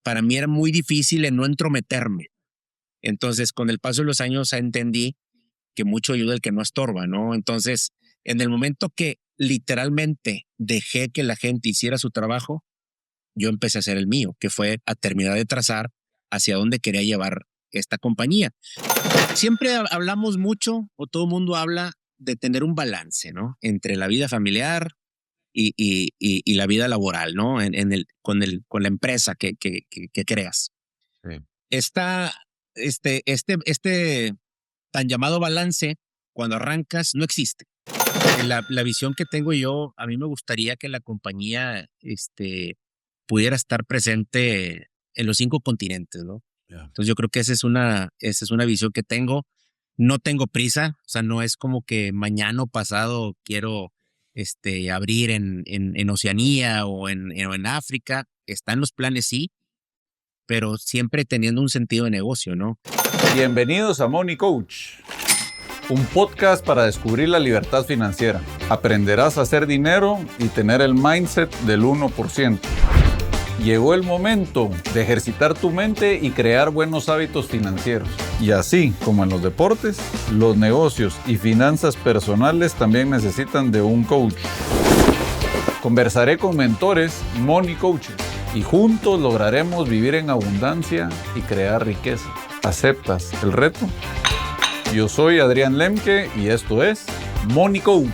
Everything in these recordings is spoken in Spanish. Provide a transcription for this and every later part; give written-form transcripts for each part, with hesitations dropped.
para mí era muy difícil en no entrometerme. Entonces, con el paso de los años entendí que mucho ayuda el que no estorba, ¿no? Entonces, en el momento que literalmente dejé que la gente hiciera su trabajo, yo empecé a hacer el mío, que fue a terminar de trazar hacia dónde quería llevar esta compañía. Siempre hablamos mucho, o todo el mundo habla de tener un balance, ¿no? Entre la vida familiar y la vida laboral, ¿no? Con la empresa que creas. Sí. Este tan llamado balance, cuando arrancas, no existe. La visión que tengo yo, a mí me gustaría que la compañía pudiera estar presente en los 5 continentes, ¿no? Yeah. Entonces yo creo que esa es una visión que tengo. No tengo prisa, o sea, no es como que mañana o pasado quiero abrir en Oceanía o en África. Están los planes, sí, pero siempre teniendo un sentido de negocio, ¿no? Bienvenidos a Money Coach, un podcast para descubrir la libertad financiera. Aprenderás a hacer dinero y tener el mindset del 1%. Llegó el momento de ejercitar tu mente y crear buenos hábitos financieros. Y así como en los deportes, los negocios y finanzas personales también necesitan de un coach. Conversaré con mentores Money Coaches y juntos lograremos vivir en abundancia y crear riqueza. ¿Aceptas el reto? Yo soy Adrián Lemke y esto es Money Coach.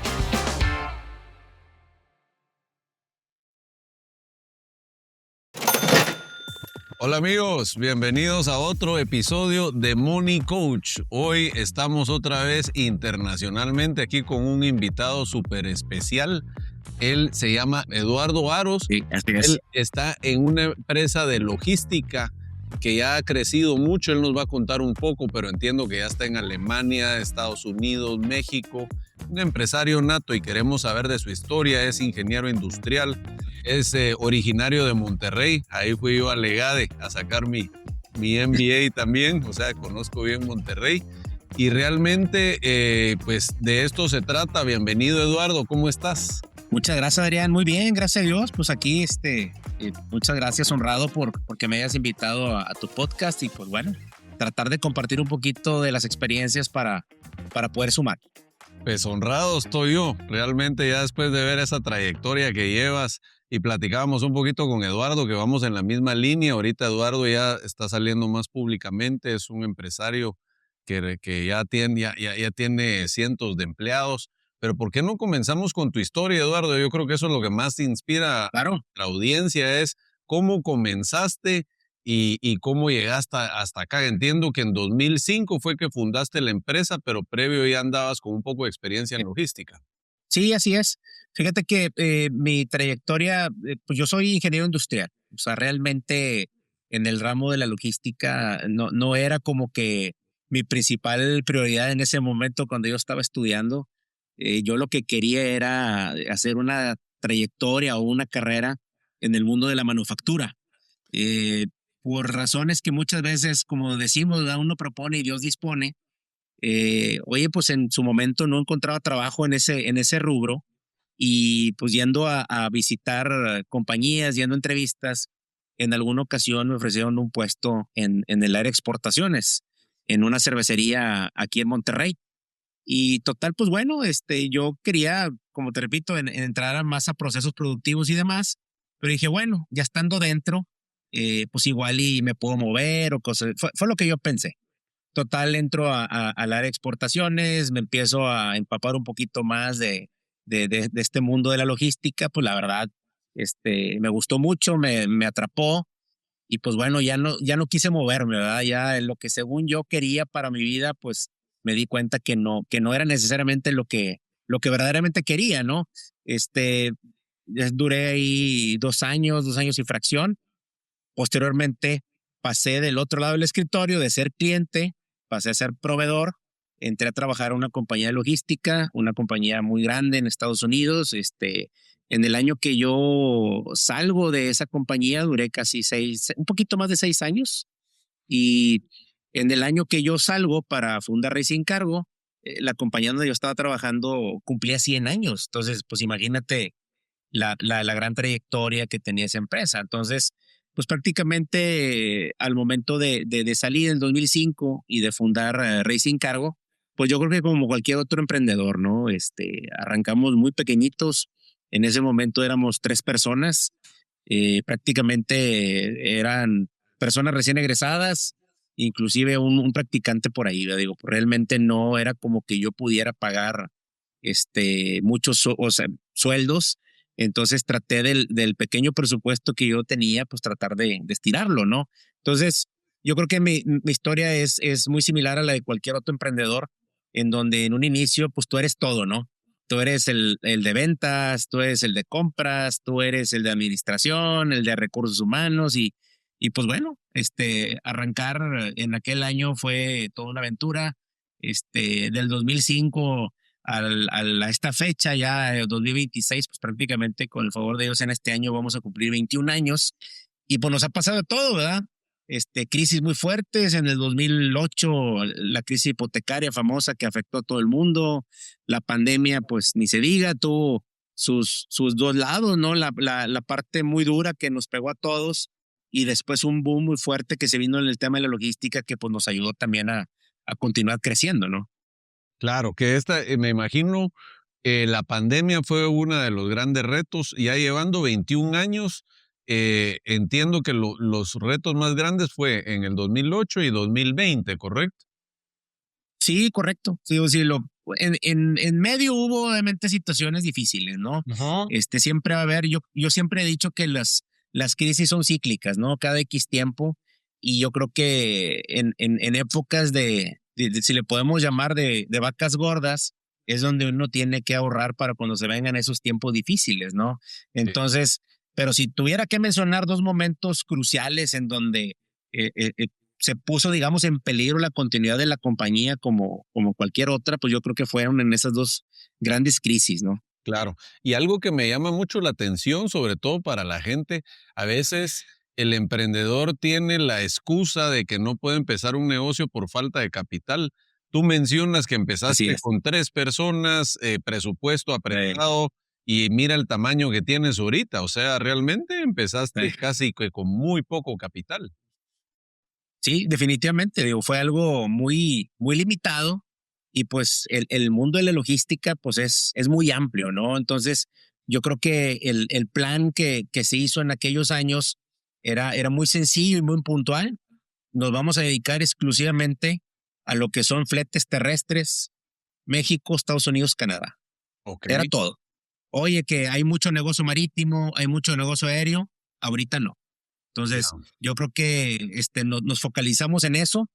Hola amigos, bienvenidos a otro episodio de Money Coach. Hoy estamos otra vez internacionalmente aquí con un invitado súper especial. Él se llama Eduardo Aros. Sí, así es. Él está en una empresa de logística que ya ha crecido mucho. Él nos va a contar un poco, pero entiendo que ya está en Alemania, Estados Unidos, México. Un empresario nato y queremos saber de su historia. Es ingeniero industrial, es originario de Monterrey. Ahí fui yo a Legade a sacar mi MBA también, o sea, conozco bien Monterrey. Y realmente, pues de esto se trata. Bienvenido, Eduardo, ¿cómo estás? Muchas gracias, Adrián. Muy bien, gracias a Dios. Pues aquí, muchas gracias, honrado porque me hayas invitado a tu podcast y pues bueno, tratar de compartir un poquito de las experiencias para poder sumar. Pues honrado estoy yo, realmente ya después de ver esa trayectoria que llevas y platicábamos un poquito con Eduardo, que vamos en la misma línea. Ahorita Eduardo ya está saliendo más públicamente, es un empresario que ya tiene cientos de empleados. Pero ¿por qué no comenzamos con tu historia, Eduardo? Yo creo que eso es lo que más te inspira. Claro. A la audiencia, es cómo comenzaste y cómo llegaste hasta acá. Entiendo que en 2005 fue que fundaste la empresa, pero previo ya andabas con un poco de experiencia en logística. Sí, así es. Fíjate que mi trayectoria, pues yo soy ingeniero industrial. O sea, realmente en el ramo de la logística no era como que mi principal prioridad en ese momento cuando yo estaba estudiando. Yo lo que quería era hacer una trayectoria o una carrera en el mundo de la manufactura. Eh, por razones que muchas veces, como decimos, ¿verdad? Uno propone y Dios dispone. Oye, pues en su momento no encontraba trabajo en ese rubro y pues yendo a visitar compañías, yendo a entrevistas, en alguna ocasión me ofrecieron un puesto en el área de exportaciones, en una cervecería aquí en Monterrey. Y total, pues bueno, yo quería, como te repito, entrar más a procesos productivos y demás, pero dije, bueno, ya estando dentro, pues igual y me puedo mover o cosas. Fue lo que yo pensé. Total, entro al área de exportaciones, me empiezo a empapar un poquito más de este mundo de la logística. Pues la verdad, me gustó mucho, me atrapó y pues bueno, ya no quise moverme, ¿verdad? Ya en lo que según yo quería para mi vida, pues me di cuenta que no era necesariamente lo que verdaderamente quería, ¿no? Duré ahí 2 años y fracción. Posteriormente pasé del otro lado del escritorio de ser cliente, pasé a ser proveedor, entré a trabajar en una compañía de logística, una compañía muy grande en Estados Unidos. En el año que yo salgo de esa compañía, duré casi un poquito más de 6 años. Y en el año que yo salgo para fundar Racing Cargo, la compañía donde yo estaba trabajando cumplía 100 años. Entonces, pues imagínate la gran trayectoria que tenía esa empresa. Entonces, pues prácticamente al momento de salir en 2005 y de fundar Racing Cargo, pues yo creo que como cualquier otro emprendedor, ¿no? Arrancamos muy pequeñitos. En ese momento éramos 3 personas. Prácticamente eran personas recién egresadas, inclusive un practicante por ahí. Yo digo, realmente no era como que yo pudiera pagar muchos o sea, sueldos. Entonces traté del pequeño presupuesto que yo tenía, pues tratar de estirarlo, ¿no? Entonces, yo creo que mi historia es muy similar a la de cualquier otro emprendedor, en donde en un inicio, pues tú eres todo, ¿no? Tú eres el de ventas, tú eres el de compras, tú eres el de administración, el de recursos humanos y pues bueno, arrancar en aquel año fue toda una aventura. Del 2005 a esta fecha, ya 2026, pues prácticamente con el favor de Dios en este año vamos a cumplir 21 años y pues nos ha pasado de todo, ¿verdad? Crisis muy fuertes en el 2008, la crisis hipotecaria famosa que afectó a todo el mundo, la pandemia, pues ni se diga, tuvo sus dos lados, ¿no? La parte muy dura que nos pegó a todos y después un boom muy fuerte que se vino en el tema de la logística que pues nos ayudó también a continuar creciendo, ¿no? Claro, que me imagino, la pandemia fue uno de los grandes retos, y ya llevando 21 años, entiendo que los retos más grandes fue en el 2008 y 2020, ¿correcto? Sí, correcto. Sí, o sí, en medio hubo obviamente situaciones difíciles, ¿no? Ajá. Siempre va a haber, yo siempre he dicho que las crisis son cíclicas, ¿no? Cada X tiempo. Y yo creo que en épocas si le podemos llamar de vacas gordas, es donde uno tiene que ahorrar para cuando se vengan esos tiempos difíciles, ¿no? Sí. Entonces, pero si tuviera que mencionar dos momentos cruciales en donde se puso, digamos, en peligro la continuidad de la compañía como cualquier otra, pues yo creo que fueron en esas dos grandes crisis, ¿no? Claro. Y algo que me llama mucho la atención, sobre todo para la gente, a veces el emprendedor tiene la excusa de que no puede empezar un negocio por falta de capital. Tú mencionas que Así empezaste es. con 3 personas, presupuesto Eh, apretado, y mira el tamaño que tienes ahorita. O sea, realmente empezaste eh. casi que con muy poco capital. Sí, definitivamente, digo, fue algo muy, muy limitado y pues el mundo de la logística pues es muy amplio, ¿no? Entonces, yo creo que el plan que se hizo en aquellos años era muy sencillo y muy puntual. Nos vamos a dedicar exclusivamente a lo que son fletes terrestres, México, Estados Unidos, Canadá. Ok. Era todo. Oye, que hay mucho negocio marítimo, hay mucho negocio aéreo, ahorita no. Ya. Entonces, yo creo que nos focalizamos en eso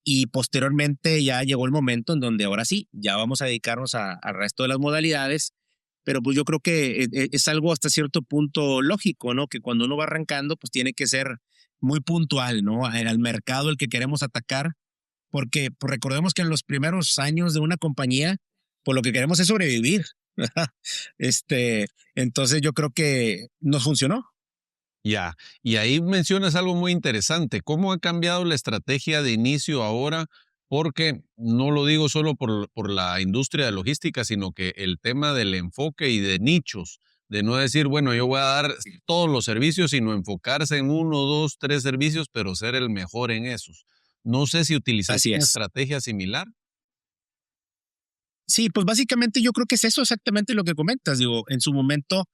y posteriormente ya llegó el momento en donde ahora sí, ya vamos a dedicarnos al resto de las modalidades, pero pues yo creo que es algo hasta cierto punto lógico, ¿no? Que cuando uno va arrancando, pues tiene que ser muy puntual, ¿no? Al mercado el que queremos atacar, porque pues, recordemos que en los primeros años de una compañía, pues lo que queremos es sobrevivir. Entonces yo creo que nos funcionó. Ya, y ahí mencionas algo muy interesante. ¿Cómo ha cambiado la estrategia de inicio ahora? Porque no lo digo solo por la industria de logística, sino que el tema del enfoque y de nichos, de no decir, bueno, yo voy a dar todos los servicios, sino enfocarse en uno, dos, tres servicios, pero ser el mejor en esos. No sé si utilizaste Así una es. estrategia similar. Sí, pues básicamente yo creo que es eso exactamente lo que comentas. Digo, en su momento,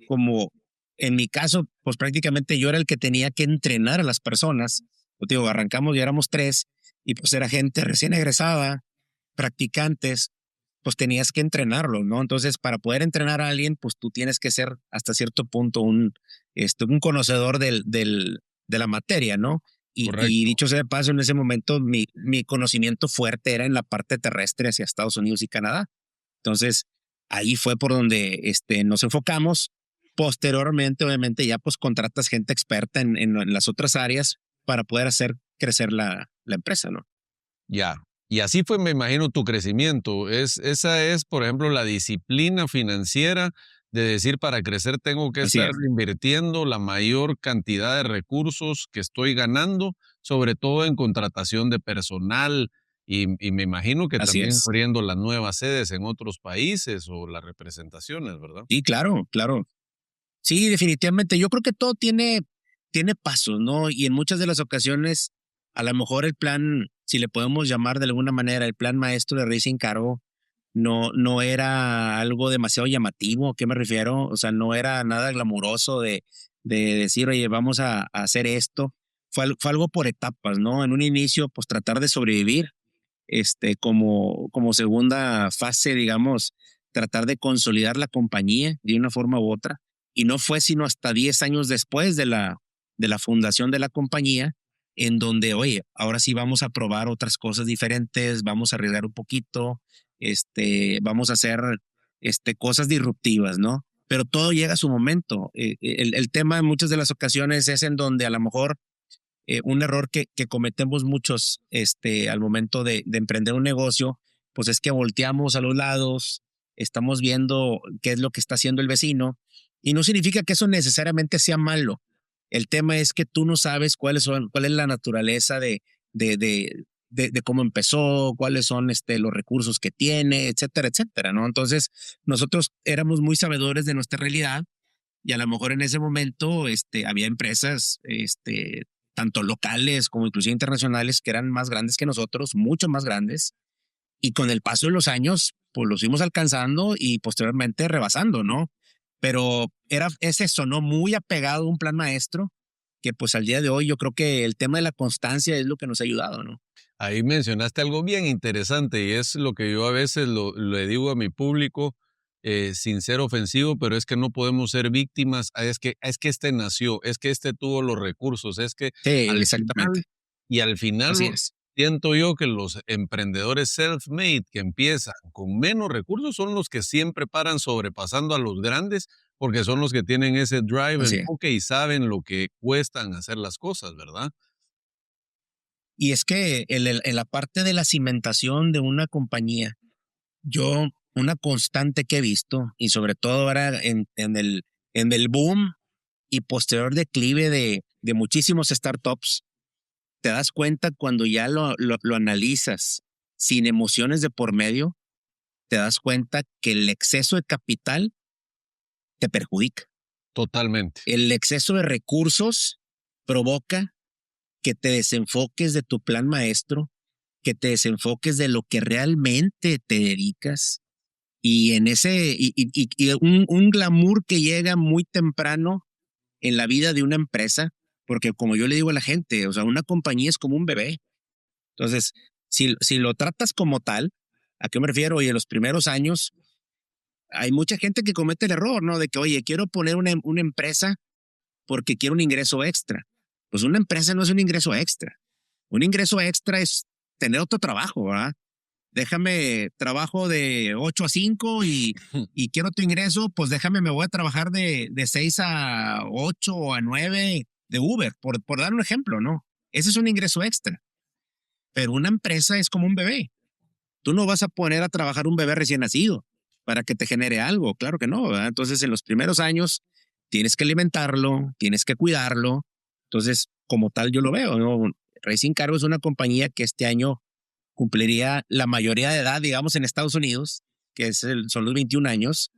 como en mi caso, pues prácticamente yo era el que tenía que entrenar a las personas. Pues, digo, arrancamos y éramos 3 y pues era gente recién egresada, practicantes, pues tenías que entrenarlos, ¿no? Entonces, para poder entrenar a alguien, pues tú tienes que ser hasta cierto punto un conocedor de la materia, ¿no? Y Correcto. dicho sea de paso, en ese momento mi conocimiento fuerte era en la parte terrestre hacia Estados Unidos y Canadá. Entonces, ahí fue por donde nos enfocamos. Posteriormente, obviamente, ya pues contratas gente experta en las otras áreas para poder hacer crecer la empresa, ¿no? Ya. Y así fue, me imagino, tu crecimiento. Esa es, por ejemplo, la disciplina financiera de decir, para crecer tengo que Así estar es. invirtiendo la mayor cantidad de recursos que estoy ganando, sobre todo en contratación de personal, y me imagino que Así también es. abriendo las nuevas sedes en otros países o las representaciones, ¿verdad? Sí, claro, claro. Sí, definitivamente. Yo creo que todo tiene tiene pasos, ¿no? Y en muchas de las ocasiones, a lo mejor el plan, si le podemos llamar de alguna manera, el plan maestro de Racing Cargo, no era algo demasiado llamativo. ¿A qué me refiero? O sea, no era nada glamuroso de decir, oye, vamos a hacer esto. Fue algo por etapas, ¿no? En un inicio, pues tratar de sobrevivir, como segunda fase, digamos, tratar de consolidar la compañía de una forma u otra. Y no fue sino hasta 10 años después de la fundación de la compañía, en donde, oye, ahora sí vamos a probar otras cosas diferentes, vamos a arriesgar un poquito, vamos a hacer cosas disruptivas, ¿no? Pero todo llega a su momento. El tema en muchas de las ocasiones es en donde a lo mejor un error que cometemos muchos al momento de emprender un negocio, pues es que volteamos a los lados, estamos viendo qué es lo que está haciendo el vecino, y no significa que eso necesariamente sea malo. El tema es que tú no sabes cuál es la naturaleza de, de, de cómo empezó, cuáles son los recursos que tiene, etcétera, etcétera, ¿no? Entonces, nosotros éramos muy sabedores de nuestra realidad, y a lo mejor en ese momento había empresas tanto locales como inclusive internacionales que eran más grandes que nosotros, mucho más grandes, y con el paso de los años, pues los fuimos alcanzando y posteriormente rebasando, ¿no? Pero es eso, ¿no? Muy apegado a un plan maestro, que pues al día de hoy yo creo que el tema de la constancia es lo que nos ha ayudado, ¿no? Ahí mencionaste algo bien interesante y es lo que yo a veces le digo a mi público, sin ser ofensivo, pero es que no podemos ser víctimas. Es que este nació, es que este tuvo los recursos, es que Sí, al exactamente. final, y al final Así es. siento yo que los emprendedores self-made que empiezan con menos recursos son los que siempre paran sobrepasando a los grandes porque son los que tienen ese drive, Así es. enfoque y saben lo que cuestan hacer las cosas, ¿verdad? Y es que en la parte de la cimentación de una compañía, una constante que he visto, y sobre todo ahora en el boom y posterior declive de muchísimos startups, te das cuenta cuando ya lo analizas sin emociones de por medio, te das cuenta que el exceso de capital te perjudica. Totalmente. El exceso de recursos provoca que te desenfoques de tu plan maestro, que te desenfoques de lo que realmente te dedicas, y en ese y un glamour que llega muy temprano en la vida de una empresa, porque como yo le digo a la gente, o sea, una compañía es como un bebé. Entonces, si lo tratas como tal, ¿a qué me refiero? Oye, los primeros años hay mucha gente que comete el error, ¿no? De que, oye, quiero poner una empresa porque quiero un ingreso extra. Pues una empresa no es un ingreso extra. Un ingreso extra es tener otro trabajo, ¿verdad? Déjame trabajo de 8 a 5 y quiero tu ingreso, pues déjame, me voy a trabajar de 6 a 8 o a 9 de Uber, por dar un ejemplo, ¿no? Ese es un ingreso extra. Pero una empresa es como un bebé. Tú no vas a poner a trabajar un bebé recién nacido para que te genere algo, claro que no, ¿verdad? Entonces, en los primeros años tienes que alimentarlo, tienes que cuidarlo. Entonces, como tal, yo lo veo, ¿no? Racing Cargo es una compañía que este año cumpliría la mayoría de edad, digamos, en Estados Unidos, que son los 21 años.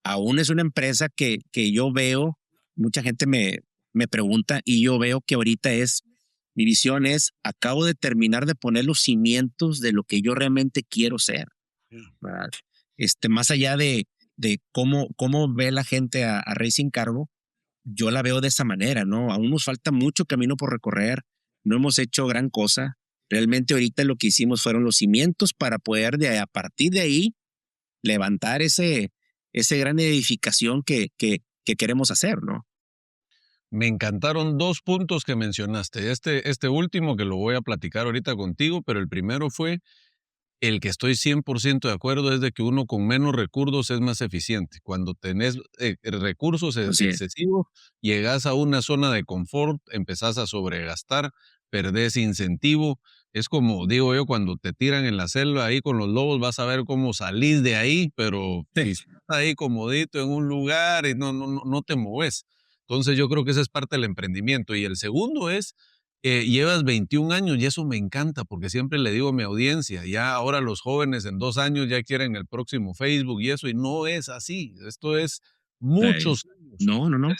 Aún es una empresa que yo veo, mucha gente me pregunta, y yo veo que ahorita mi visión es, acabo de terminar de poner los cimientos de lo que yo realmente quiero ser, ¿verdad? Más allá de cómo ve la gente a Racing Cargo, yo la veo de esa manera, ¿no? Aún nos falta mucho camino por recorrer, no hemos hecho gran cosa. Realmente ahorita lo que hicimos fueron los cimientos para poder a partir de ahí levantar ese gran edificación que queremos hacer, ¿no? Me encantaron dos puntos que mencionaste. Este último que lo voy a platicar ahorita contigo, pero el primero fue el que estoy 100% de acuerdo, es de que uno con menos recursos es más eficiente. Cuando tenés recursos Así es. excesivos, llegas a una zona de confort, empezás a sobregastar, perdés incentivo. Es como, digo yo, cuando te tiran en la selva ahí con los lobos, vas a ver cómo salís de ahí, pero si Sí. estás ahí comodito en un lugar y no te moves. Entonces yo creo que esa es parte del emprendimiento. Y el segundo es llevas 21 años y eso me encanta porque siempre le digo a mi audiencia, ya ahora los jóvenes en 2 años ya quieren el próximo Facebook y eso, y no es así. Esto es Sí. muchos años. No, no, no.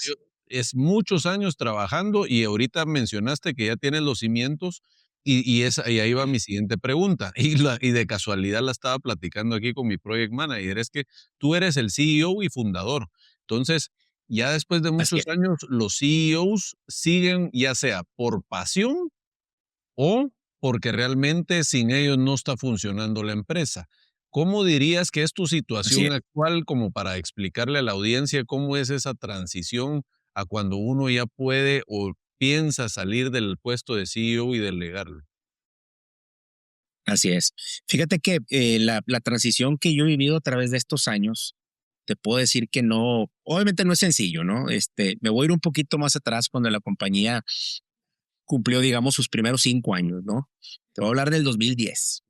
es muchos años trabajando y ahorita mencionaste que ya tienes los cimientos y ahí va mi siguiente pregunta. Y de casualidad la estaba platicando aquí con mi project manager, es que tú eres el CEO y fundador. Entonces, ya después de Así muchos es. años, los CEOs siguen ya sea por pasión o porque realmente sin ellos no está funcionando la empresa. ¿Cómo dirías que es tu Así situación es. actual como para explicarle a la audiencia cómo es esa transición a cuando uno ya puede o piensa salir del puesto de CEO y delegarlo? Así es. Fíjate que la transición que yo he vivido a través de estos años, te puedo decir que no, obviamente no es sencillo, ¿no? Me voy a ir un poquito más atrás cuando la compañía cumplió, digamos, sus primeros 5 años, ¿no? Te voy a hablar del 2010.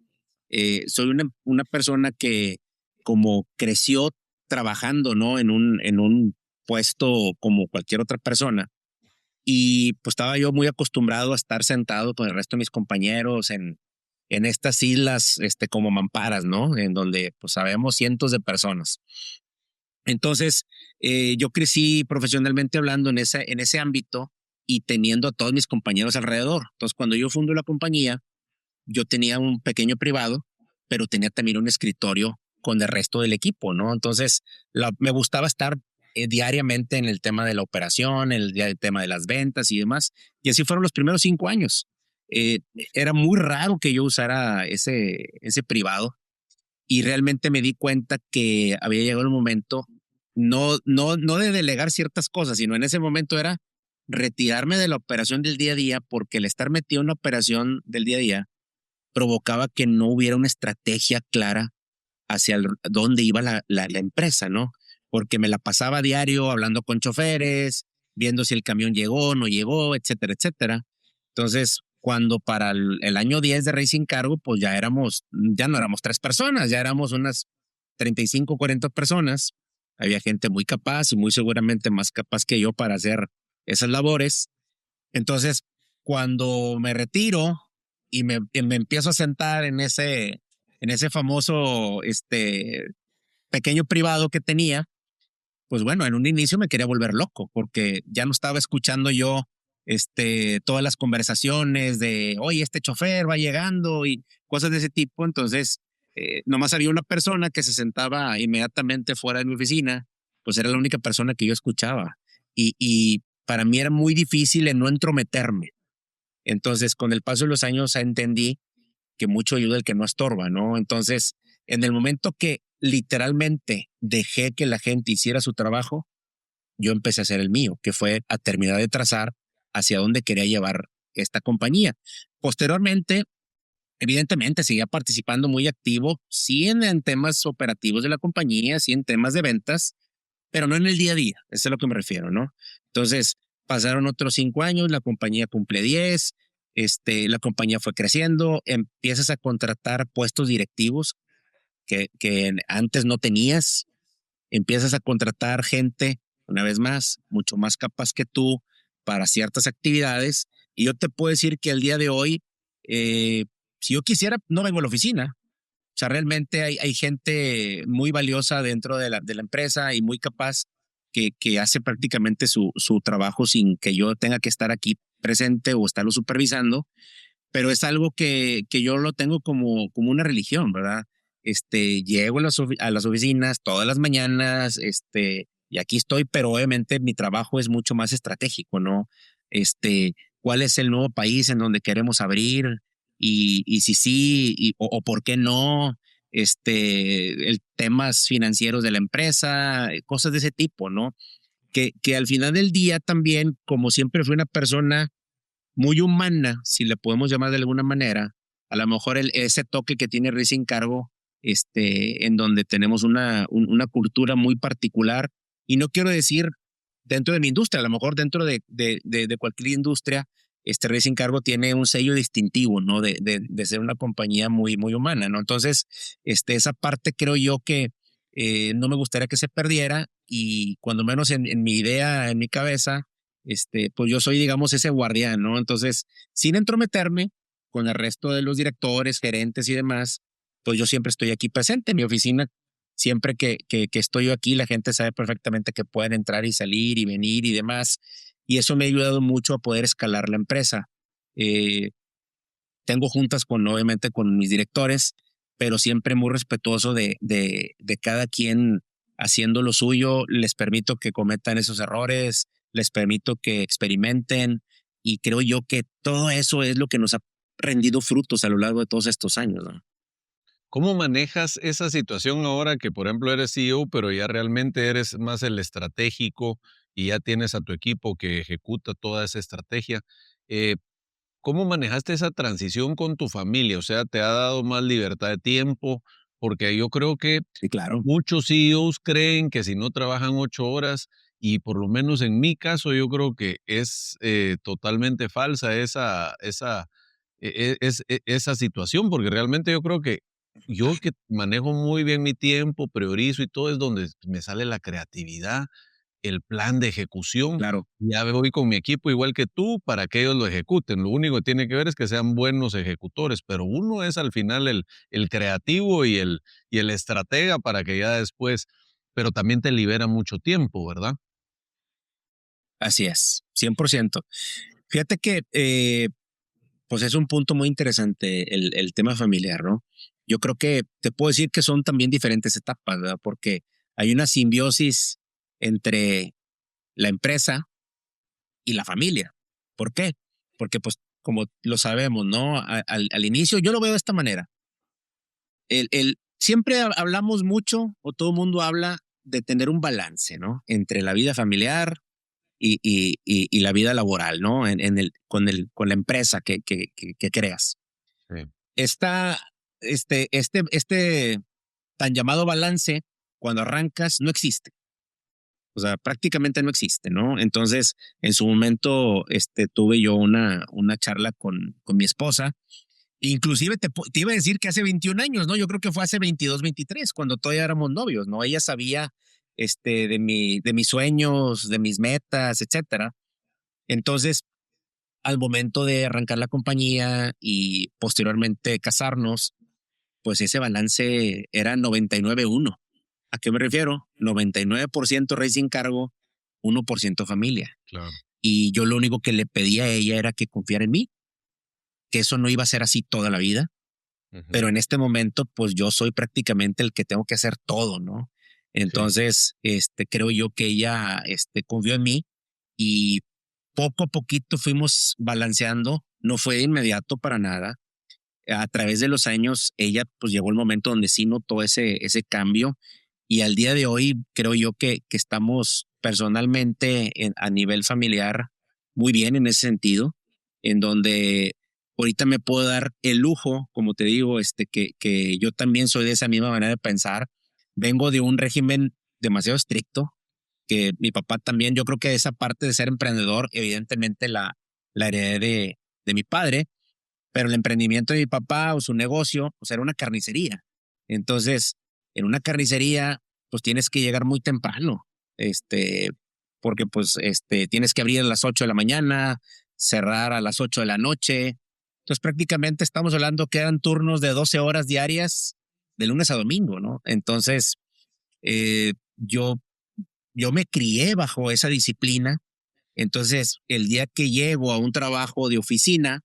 Soy una persona que como creció trabajando, ¿no? En un puesto como cualquier otra persona. Y pues estaba yo muy acostumbrado a estar sentado con el resto de mis compañeros en estas islas, como mamparas, ¿no? En donde pues sabemos cientos de personas. Entonces, yo crecí profesionalmente hablando en ese ámbito y teniendo a todos mis compañeros alrededor. Entonces, cuando yo fundo la compañía, yo tenía un pequeño privado, pero tenía también un escritorio con el resto del equipo, ¿no? Entonces, me gustaba estar diariamente en el tema de la operación, el tema de las ventas y demás. Y así fueron los primeros 5 años. Eh, Era muy raro que yo usara ese privado y realmente me di cuenta que había llegado el momento no de delegar ciertas cosas, sino en ese momento era retirarme de la operación del día a día porque el estar metido en la operación del día a día provocaba que no hubiera una estrategia clara hacia dónde iba la empresa, ¿no? Porque me la pasaba a diario hablando con choferes, viendo si el camión llegó, no llegó, etcétera, etcétera. Entonces, cuando para el año 10 de Racing Cargo, pues ya no éramos 3 personas, ya éramos unas 35, 40 personas. Había gente muy capaz y muy seguramente más capaz que yo para hacer esas labores. Entonces, cuando me retiro y me empiezo a sentar en ese famoso pequeño privado que tenía, pues bueno, en un inicio me quería volver loco porque ya no estaba escuchando yo todas las conversaciones de, oye, este chofer va llegando y cosas de ese tipo. Entonces, nomás había una persona que se sentaba inmediatamente fuera de mi oficina, pues era la única persona que yo escuchaba. Y para mí era muy difícil en no entrometerme. Entonces, con el paso de los años entendí que mucho ayuda el que no estorba, ¿no? Entonces, en el momento que literalmente dejé que la gente hiciera su trabajo, yo empecé a hacer el mío, que fue a terminar de trazar hacia dónde quería llevar esta compañía. Posteriormente, evidentemente, seguía participando muy activo, sí en temas operativos de la compañía, sí en temas de ventas, pero no en el día a día, eso es a lo que me refiero, ¿no? Entonces, pasaron otros 5 años, la compañía cumple 10, la compañía fue creciendo, empiezas a contratar puestos directivos que antes no tenías, empiezas a contratar gente, una vez más, mucho más capaz que tú para ciertas actividades, y yo te puedo decir que al día de hoy, si yo quisiera, no vengo a la oficina. O sea, realmente hay gente muy valiosa dentro de la empresa y muy capaz que hace prácticamente su trabajo sin que yo tenga que estar aquí presente o estarlo supervisando, pero es algo que yo lo tengo como una religión, ¿verdad? Llego a las oficinas todas las mañanas, y aquí estoy, pero obviamente mi trabajo es mucho más estratégico, ¿no? ¿Cuál es el nuevo país en donde queremos abrir? Y si sí, o por qué no, el temas financieros de la empresa, cosas de ese tipo, ¿no? Que al final del día también, como siempre fui una persona muy humana, si le podemos llamar de alguna manera, a lo mejor ese toque que tiene Racing Cargo, en donde tenemos una cultura muy particular, y no quiero decir dentro de mi industria, a lo mejor dentro de cualquier industria, Racing Cargo tiene un sello distintivo, ¿no? De ser una compañía muy, muy humana, ¿no? Entonces, esa parte creo yo que no me gustaría que se perdiera, y cuando menos en mi idea, en mi cabeza, pues yo soy, digamos, ese guardián, ¿no? Entonces, sin entrometerme con el resto de los directores, gerentes y demás, pues yo siempre estoy aquí presente. Mi oficina siempre que estoy yo aquí, la gente sabe perfectamente que pueden entrar y salir y venir y demás. Y eso me ha ayudado mucho a poder escalar la empresa. Eh, Tengo juntas obviamente, con mis directores, pero siempre muy respetuoso de cada quien haciendo lo suyo. Les permito que cometan esos errores, les permito que experimenten, y creo yo que todo eso es lo que nos ha rendido frutos a lo largo de todos estos años, ¿no? ¿Cómo manejas esa situación ahora que, por ejemplo, eres CEO, pero ya realmente eres más el estratégico y ya tienes a tu equipo que ejecuta toda esa estrategia? Eh, ¿Cómo manejaste esa transición con tu familia? O sea, ¿te ha dado más libertad de tiempo? Porque yo creo que Sí, claro, muchos CEOs creen que si no trabajan 8 horas, y por lo menos en mi caso, yo creo que es totalmente falsa esa situación, porque realmente yo creo que yo, que manejo muy bien mi tiempo, priorizo y todo, es donde me sale la creatividad, el plan de ejecución. claro. Ya voy con mi equipo igual que tú para que ellos lo ejecuten. Lo único que tiene que ver es que sean buenos ejecutores, pero uno es al final el creativo y el estratega para que ya después, pero también te libera mucho tiempo, ¿verdad? Así es, 100%. Fíjate que pues es un punto muy interesante el tema familiar, ¿no? Yo creo que te puedo decir que son también diferentes etapas, ¿verdad? Porque hay una simbiosis entre la empresa y la familia. ¿Por qué? Porque pues como lo sabemos, ¿no? Al inicio yo lo veo de esta manera. Siempre hablamos mucho, o todo el mundo habla de tener un balance, ¿no? Entre la vida familiar y la vida laboral, ¿no? Con la empresa que creas. Sí. Esta, este tan llamado balance, cuando arrancas, no existe. O sea, prácticamente no existe, ¿no? Entonces, en su momento, tuve yo una charla con mi esposa. Inclusive te iba a decir que hace 21 años, ¿no? Yo creo que fue hace 22, 23, cuando todavía éramos novios, ¿no? Ella sabía, de mis sueños, de mis metas, etcétera. Entonces, al momento de arrancar la compañía y posteriormente casarnos, pues ese balance era 99-1. ¿A qué me refiero? 99% rey sin cargo, 1% familia. Claro. Y yo lo único que le pedía a ella era que confiara en mí, que eso no iba a ser así toda la vida, Ujú. pero en este momento, pues yo soy prácticamente el que tengo que hacer todo, ¿no? Sí. Entonces, creo yo que ella, confió en mí, y poco a poquito fuimos balanceando. No fue de inmediato para nada. A través de los años, ella, pues llegó el momento donde sí notó ese cambio, y al día de hoy creo yo que estamos personalmente a nivel familiar muy bien en ese sentido, en donde ahorita me puedo dar el lujo, como te digo, que yo también soy de esa misma manera de pensar. Vengo de un régimen demasiado estricto, que mi papá también. Yo creo que esa parte de ser emprendedor, evidentemente la heredé de mi padre, pero el emprendimiento de mi papá, o su negocio, pues era una carnicería. Entonces, en una carnicería, pues tienes que llegar muy temprano, porque pues tienes que abrir a las 8 de la mañana, cerrar a las 8 de la noche. Entonces, prácticamente estamos hablando que eran turnos de 12 horas diarias, de lunes a domingo, ¿no? Entonces, eh, yo, yo me crié bajo esa disciplina. Entonces, el día que llego a un trabajo de oficina,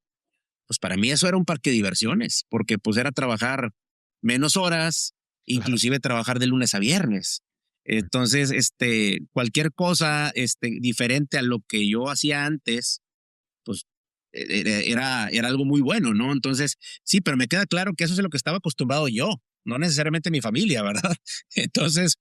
pues para mí eso era un parque de diversiones, porque pues era trabajar menos horas, Claro. inclusive trabajar de lunes a viernes. Entonces, cualquier cosa, diferente a lo que yo hacía antes, pues era algo muy bueno, ¿no? Entonces, sí, pero me queda claro que eso es lo que estaba acostumbrado yo, no necesariamente mi familia, ¿verdad? Entonces,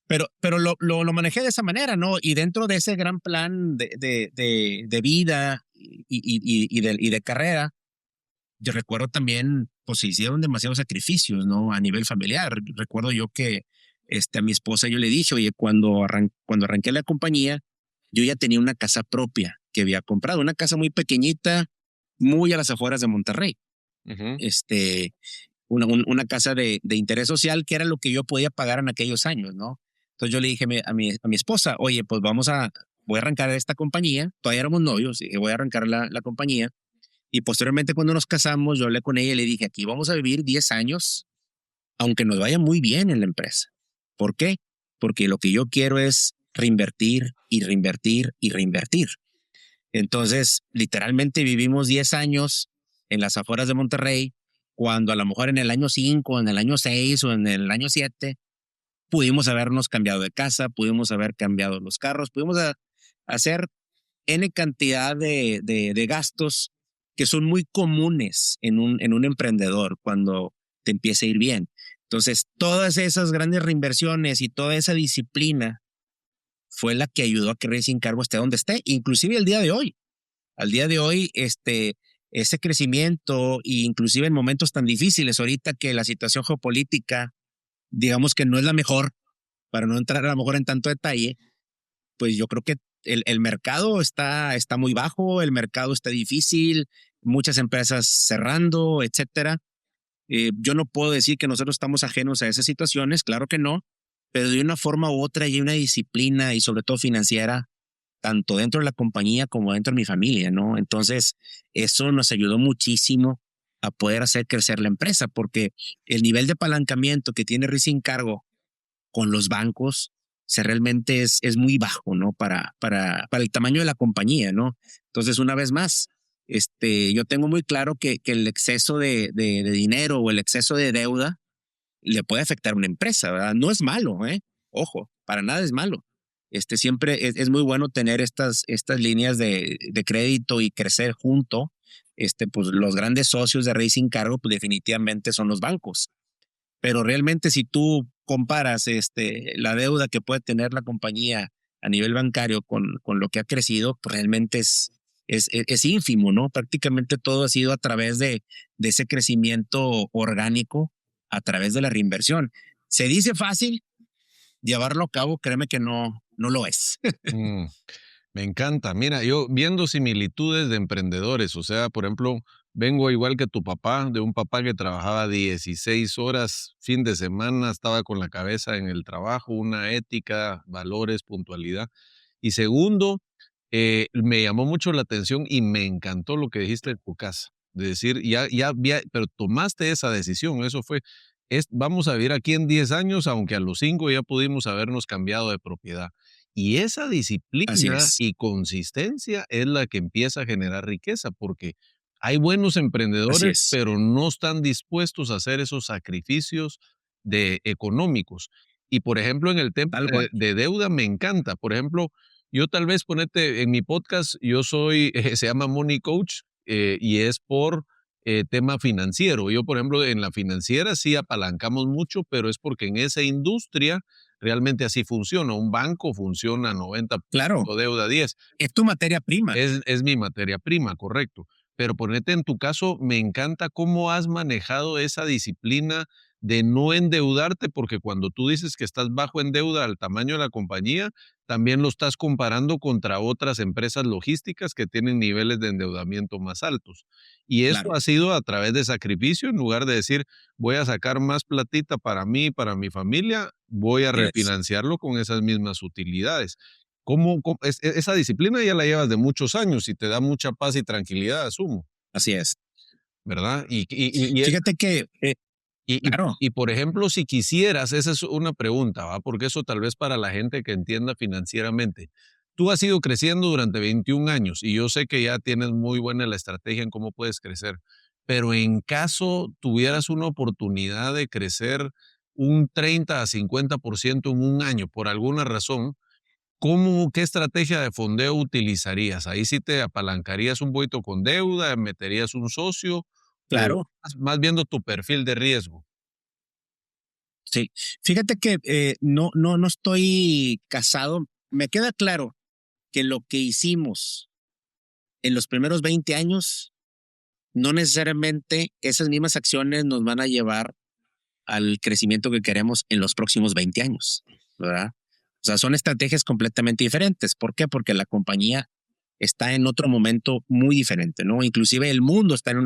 pero lo manejé de esa manera, ¿no? Y dentro de ese gran plan de vida y de carrera, yo recuerdo también, pues se hicieron demasiados sacrificios, ¿no? A nivel familiar. Recuerdo yo que a mi esposa yo le dije, oye, cuando arranqué la compañía, yo ya tenía una casa propia que había comprado, una casa muy pequeñita, muy a las afueras de Monterrey. Ujú. Este, una casa de interés social, que era lo que yo podía pagar en aquellos años, ¿no? Entonces yo le dije a mi esposa, oye, pues voy a arrancar esta compañía, todavía éramos novios, y voy a arrancar la compañía, y posteriormente, cuando nos casamos, yo hablé con ella y le dije, aquí vamos a vivir 10 años, aunque nos vaya muy bien en la empresa. ¿Por qué? Porque lo que yo quiero es reinvertir y reinvertir y reinvertir. Entonces, literalmente vivimos 10 años en las afueras de Monterrey, cuando a lo mejor en el año 5, en el año 6 o en el año 7 pudimos habernos cambiado de casa, pudimos haber cambiado los carros, pudimos hacer N cantidad de gastos que son muy comunes en un emprendedor cuando te empieza a ir bien. Entonces, todas esas grandes reinversiones y toda esa disciplina fue la que ayudó a que Racing Cargo esté donde esté, inclusive el día de hoy. Al día de hoy, ese crecimiento, e inclusive en momentos tan difíciles, ahorita que la situación geopolítica, digamos que no es la mejor, para no entrar a lo mejor en tanto detalle, pues yo creo que el mercado está muy bajo, el mercado está difícil, muchas empresas cerrando, etcétera. Yo no puedo decir que nosotros estamos ajenos a esas situaciones, claro que no, pero de una forma u otra hay una disciplina y sobre todo financiera, tanto dentro de la compañía como dentro de mi familia, ¿no? Entonces, eso nos ayudó muchísimo a poder hacer crecer la empresa, porque el nivel de apalancamiento que tiene Racing Cargo con los bancos realmente es muy bajo, ¿no? Para el tamaño de la compañía, ¿no? Entonces, una vez más, yo tengo muy claro que el exceso de dinero o el exceso de deuda le puede afectar a una empresa, ¿verdad? No es malo, ¿eh? Ojo, para nada es malo. Siempre es muy bueno tener estas líneas de crédito y crecer junto. Pues los grandes socios de Racing Cargo, pues definitivamente son los bancos. Pero realmente si tú comparas la deuda que puede tener la compañía a nivel bancario con lo que ha crecido, pues realmente es ínfimo, ¿no? Prácticamente todo ha sido a través de ese crecimiento orgánico, a través de la reinversión. Se dice fácil, llevarlo a cabo, créeme que no lo es. Mm, Me encanta. Mira, yo viendo similitudes de emprendedores, o sea, por ejemplo, vengo igual que tu papá, de un papá que trabajaba 16 horas fin de semana, estaba con la cabeza en el trabajo, una ética, valores, puntualidad. Y segundo, me llamó mucho la atención y me encantó lo que dijiste de tu casa, de decir, pero tomaste esa decisión, eso fue, vamos a vivir aquí en 10 años, aunque a los 5 ya pudimos habernos cambiado de propiedad. Y esa Así disciplina es, y consistencia es la que empieza a generar riqueza, porque hay buenos así emprendedores, es, pero no están dispuestos a hacer esos sacrificios económicos. Y por ejemplo, en el tema tal cual. de deuda me encanta. Por ejemplo, yo tal vez ponete en mi podcast, yo soy, se llama Money Coach y es por tema financiero. Yo, por ejemplo, en la financiera sí apalancamos mucho, pero es porque en esa industria realmente así funciona. Un banco funciona 90% Claro, deuda 10. es tu materia prima. Es mi materia prima, correcto. Pero ponete en tu caso, me encanta cómo has manejado esa disciplina de no endeudarte, porque cuando tú dices que estás bajo en deuda al tamaño de la compañía, también lo estás comparando contra otras empresas logísticas que tienen niveles de endeudamiento más altos. Y eso Claro, ha sido a través de sacrificio, en lugar de decir, voy a sacar más platita para mí, para mi familia, voy a así es, refinanciarlo con esas mismas utilidades. Esa disciplina ya la llevas de muchos años y te da mucha paz y tranquilidad, asumo, así es. ¿verdad? Y Fíjate que, claro, por ejemplo, si quisieras, esa es una pregunta, ¿va? Porque eso tal vez para la gente que entienda financieramente. Tú has ido creciendo durante 21 años y yo sé que ya tienes muy buena la estrategia en cómo puedes crecer, pero en caso tuvieras una oportunidad de crecer un 30 a 50% en un año por alguna razón, qué estrategia de fondeo utilizarías? Ahí sí te apalancarías un poquito con deuda, meterías un socio o claro, más viendo tu perfil de riesgo. sí. Fíjate que no estoy casado. Me queda claro que lo que hicimos en los primeros 20 años, no necesariamente esas mismas acciones nos van a llevar al crecimiento que queremos en los próximos 20 años, ¿verdad? O sea, son estrategias completamente diferentes. ¿Por qué? Porque la compañía está en otro momento muy diferente, ¿no? Inclusive el mundo está en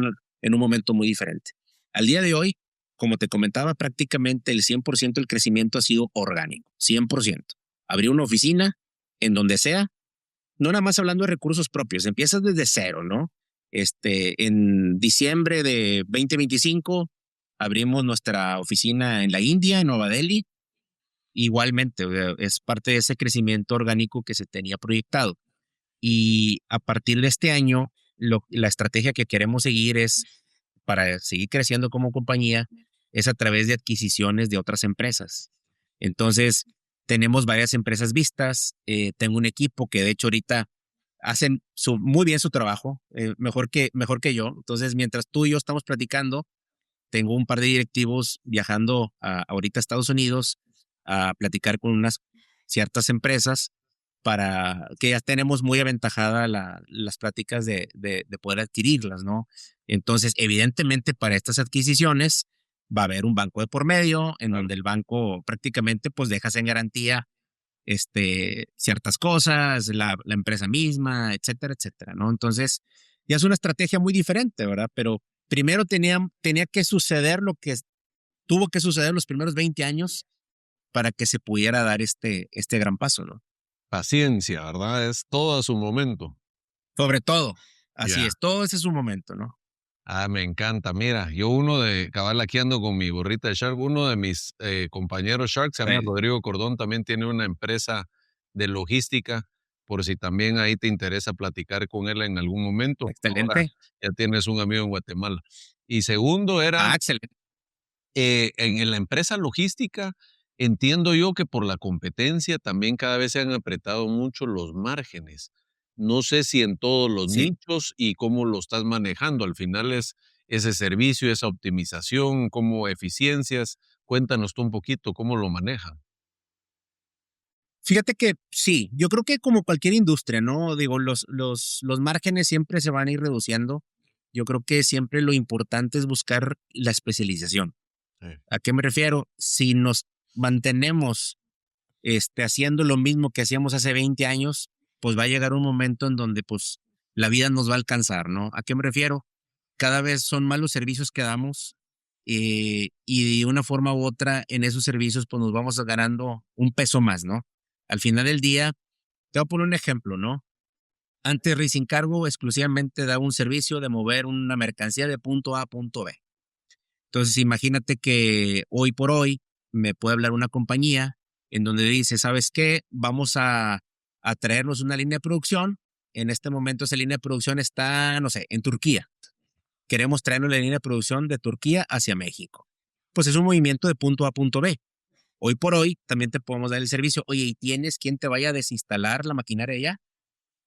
un momento muy diferente. Al día de hoy, como te comentaba, prácticamente el 100% del crecimiento ha sido orgánico, 100%. Abrir una oficina en donde sea, no nada más hablando de recursos propios, empiezas desde cero, ¿no? En diciembre de 2025 abrimos nuestra oficina en la India, en Nueva Delhi, igualmente, o sea, es parte de ese crecimiento orgánico que se tenía proyectado. Y a partir de este año, la estrategia que queremos seguir es, para seguir creciendo como compañía, es a través de adquisiciones de otras empresas. Entonces, tenemos varias empresas vistas. Tengo un equipo que de hecho ahorita hacen muy bien su trabajo, mejor que yo. Entonces, mientras tú y yo estamos platicando, tengo un par de directivos viajando ahorita a Estados Unidos a platicar con unas ciertas empresas para que ya tenemos muy aventajada las pláticas de poder adquirirlas, ¿no? Entonces, evidentemente, para estas adquisiciones va a haber un banco de por medio en donde el banco prácticamente pues dejas en garantía ciertas cosas, la empresa misma, etcétera, etcétera, ¿no? Entonces, ya es una estrategia muy diferente, ¿verdad? Pero primero tenía que suceder lo que tuvo que suceder los primeros 20 años para que se pudiera dar este gran paso, ¿no? Paciencia, ¿verdad? Es todo a su momento. Sobre todo, así Ya. es, todo ese es su momento, ¿no? Me encanta. Mira, yo cabal aquí ando con mi gorrita de Shark, uno de mis compañeros Shark, se llama Bueno, Rodrigo Cordón, también tiene una empresa de logística, por si también ahí te interesa platicar con él en algún momento. Ahora excelente. ya tienes un amigo en Guatemala. Y segundo era Excelente. en la empresa logística, entiendo yo que por la competencia también cada vez se han apretado mucho los márgenes. No sé si en todos los Sí. nichos y cómo lo estás manejando. Al final es ese servicio, esa optimización, cómo eficiencias. Cuéntanos tú un poquito cómo lo manejan. Fíjate que sí, yo creo que como cualquier industria, ¿no? Digo, los márgenes siempre se van a ir reduciendo. Yo creo que siempre lo importante es buscar la especialización. Sí, ¿A qué me refiero? Si nos mantenemos haciendo lo mismo que hacíamos hace 20 años, pues va a llegar un momento en donde pues la vida nos va a alcanzar, ¿no? ¿A qué me refiero? Cada vez son más los servicios que damos y de una forma u otra en esos servicios pues nos vamos ganando un peso más, ¿no? Al final del día, te voy a poner un ejemplo, ¿no? Antes Racing Cargo exclusivamente daba un servicio de mover una mercancía de punto A a punto B. Entonces, imagínate que hoy por hoy me puede hablar una compañía en donde dice, ¿sabes qué? Vamos a traernos una línea de producción. En este momento esa línea de producción está, no sé, en Turquía. Queremos traernos la línea de producción de Turquía hacia México. Pues es un movimiento de punto A a punto B. Hoy por hoy también te podemos dar el servicio. Oye, ¿y tienes quien te vaya a desinstalar la maquinaria ya?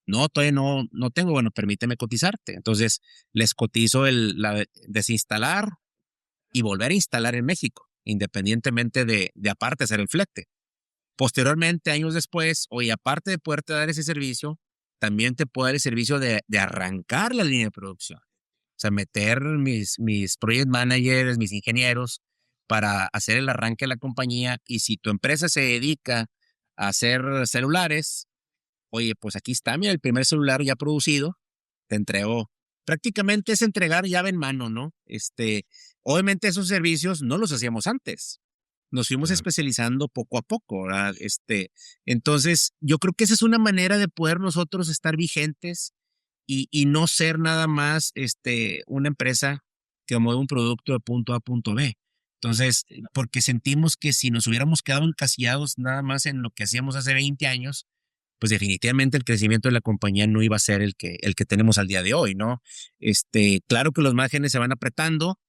No, todavía no tengo. Bueno, permíteme cotizarte. Entonces, les cotizo la desinstalar y volver a instalar en México, independientemente de aparte hacer el flete. Posteriormente, años después, oye, aparte de poderte dar ese servicio, también te puedo dar el servicio de arrancar la línea de producción. O sea, meter mis project managers, mis ingenieros para hacer el arranque de la compañía. Y si tu empresa se dedica a hacer celulares, oye, pues aquí está, mira, el primer celular ya producido, te entregó. Prácticamente es entregar llave en mano, ¿no? Obviamente esos servicios no los hacíamos antes. Nos fuimos claro. especializando poco a poco, ¿verdad? Entonces, yo creo que esa es una manera de poder nosotros estar vigentes y no ser nada más una empresa que mueve un producto de punto A a punto B. Entonces, porque sentimos que si nos hubiéramos quedado encasillados nada más en lo que hacíamos hace 20 años, pues definitivamente el crecimiento de la compañía no iba a ser el que tenemos al día de hoy, ¿no? Claro que los márgenes se van apretando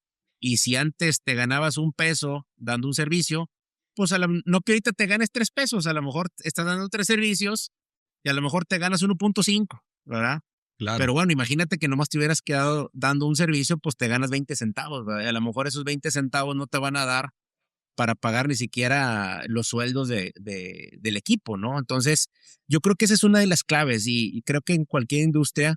y si antes te ganabas un peso dando un servicio, pues no que ahorita te ganes 3 pesos, a lo mejor estás dando 3 servicios y a lo mejor te ganas 1.5, ¿verdad? Claro. Pero bueno, imagínate que nomás te hubieras quedado dando un servicio, pues te ganas 20 centavos, ¿verdad? Y a lo mejor esos 20 centavos no te van a dar para pagar ni siquiera los sueldos del equipo, ¿no? Entonces, yo creo que esa es una de las claves y creo que en cualquier industria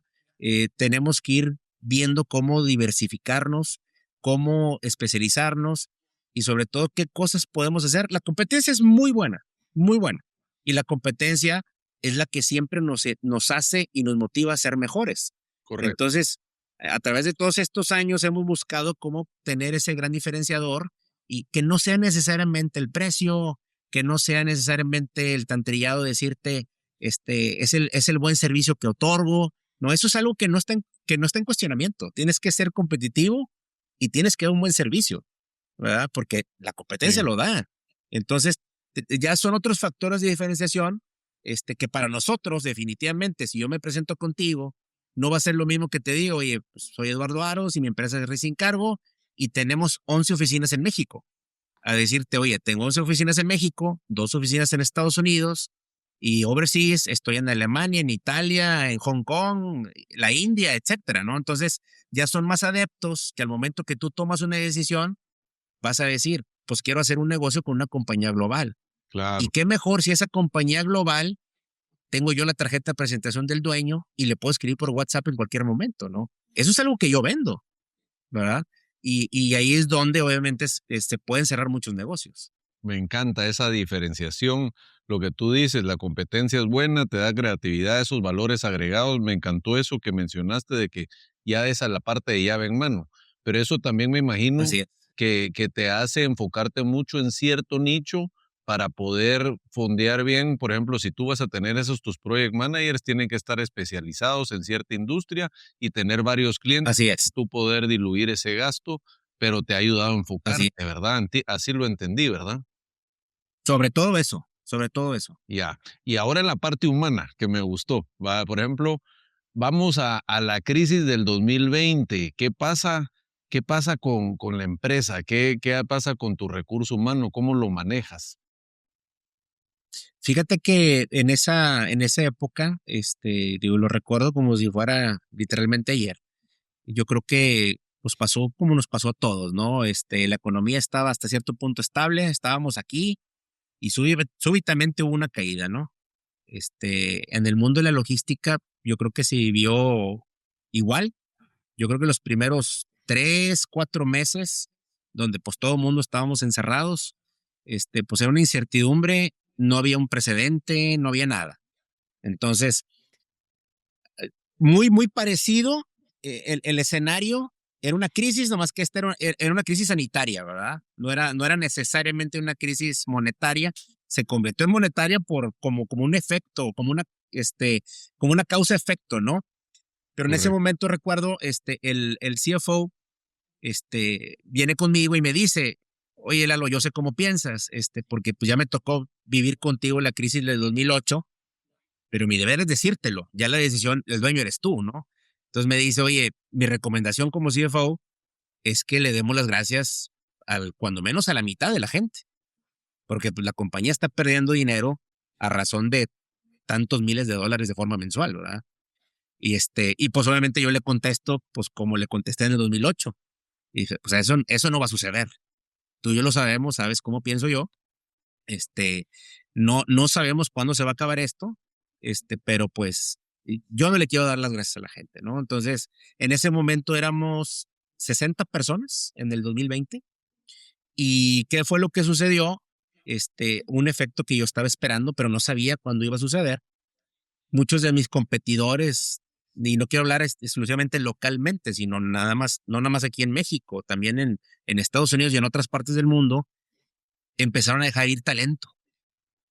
tenemos que ir viendo cómo diversificarnos, cómo especializarnos y sobre todo qué cosas podemos hacer. La competencia es muy buena, muy buena. Y la competencia es la que siempre nos hace y nos motiva a ser mejores. Correcto. Entonces, a través de todos estos años hemos buscado cómo tener ese gran diferenciador y que no sea necesariamente el precio, que no sea necesariamente el tantrillado de decirte, es el buen servicio que otorgo. No, eso es algo que no está en cuestionamiento. Tienes que ser competitivo y tienes que dar un buen servicio, ¿verdad? Porque la competencia Sí. lo da. Entonces, Ya son otros factores de diferenciación, que para nosotros definitivamente, si yo me presento contigo, no va a ser lo mismo que te digo, oye, pues soy Eduardo Aros y mi empresa es Racing Cargo y tenemos 11 oficinas en México. A decirte, oye, tengo 11 oficinas en México, 2 oficinas en Estados Unidos y overseas, estoy en Alemania, en Italia, en Hong Kong, la India, etcétera, ¿no? Entonces, ya son más adeptos que al momento que tú tomas una decisión, vas a decir, pues quiero hacer un negocio con una compañía global. Claro. Y qué mejor si esa compañía global tengo yo la tarjeta de presentación del dueño y le puedo escribir por WhatsApp en cualquier momento, ¿no? Eso es algo que yo vendo, ¿verdad? Y ahí es donde obviamente se pueden cerrar muchos negocios. Me encanta esa diferenciación. Lo que tú dices, la competencia es buena, te da creatividad, esos valores agregados. Me encantó eso que mencionaste de que ya esa es la parte de llave en mano. Pero eso también me imagino Así es. que te hace enfocarte mucho en cierto nicho para poder fondear bien. Por ejemplo, si tú vas a tener esos tus project managers, tienen que estar especializados en cierta industria y tener varios clientes, Así es. tú poder diluir ese gasto, pero te ha ayudado a enfocarte, Así. ¿verdad? Así lo entendí, ¿verdad? Sobre todo eso, sobre todo eso. Ya. Y ahora en la parte humana, que me gustó, va, por ejemplo, vamos a la crisis del 2020. Qué pasa con la empresa? ¿Qué pasa con tu recurso humano? ¿Cómo lo manejas? Fíjate que en esa época, digo, lo recuerdo como si fuera literalmente ayer. Yo creo que nos pasó como nos pasó a todos, ¿no? La economía estaba hasta cierto punto estable, estábamos aquí y súbitamente hubo una caída, ¿no? En el mundo de la logística, yo creo que se vivió igual. Yo creo que los primeros 3, 4 meses, donde pues todo el mundo estábamos encerrados, pues era una incertidumbre, no había un precedente, no había nada. Entonces, muy, muy parecido, el escenario era una crisis, nomás que esta era una crisis sanitaria, ¿verdad? No era necesariamente una crisis monetaria, se convirtió en monetaria como un efecto, como una causa-efecto, ¿no? Pero en ese Correcto. momento recuerdo, el CFO, viene conmigo y me dice, oye, Lalo, yo sé cómo piensas, porque pues ya me tocó vivir contigo la crisis del 2008, pero mi deber es decírtelo, ya la decisión, el dueño eres tú, ¿no? Entonces me dice, oye, mi recomendación como CFO es que le demos las gracias cuando menos a la mitad de la gente, porque pues la compañía está perdiendo dinero a razón de tantos miles de dólares de forma mensual, ¿verdad? Y pues obviamente yo le contesto, pues como le contesté en el 2008. Y dije, pues eso no va a suceder. Tú y yo lo sabemos, sabes cómo pienso yo. No sabemos cuándo se va a acabar esto, pero pues yo no le quiero dar las gracias a la gente, ¿no? Entonces, en ese momento éramos 60 personas en el 2020. ¿Y qué fue lo que sucedió? Un efecto que yo estaba esperando, pero no sabía cuándo iba a suceder. Muchos de mis competidores, y no quiero hablar exclusivamente localmente, sino no nada más aquí en México, también en Estados Unidos y en otras partes del mundo, empezaron a dejar ir talento.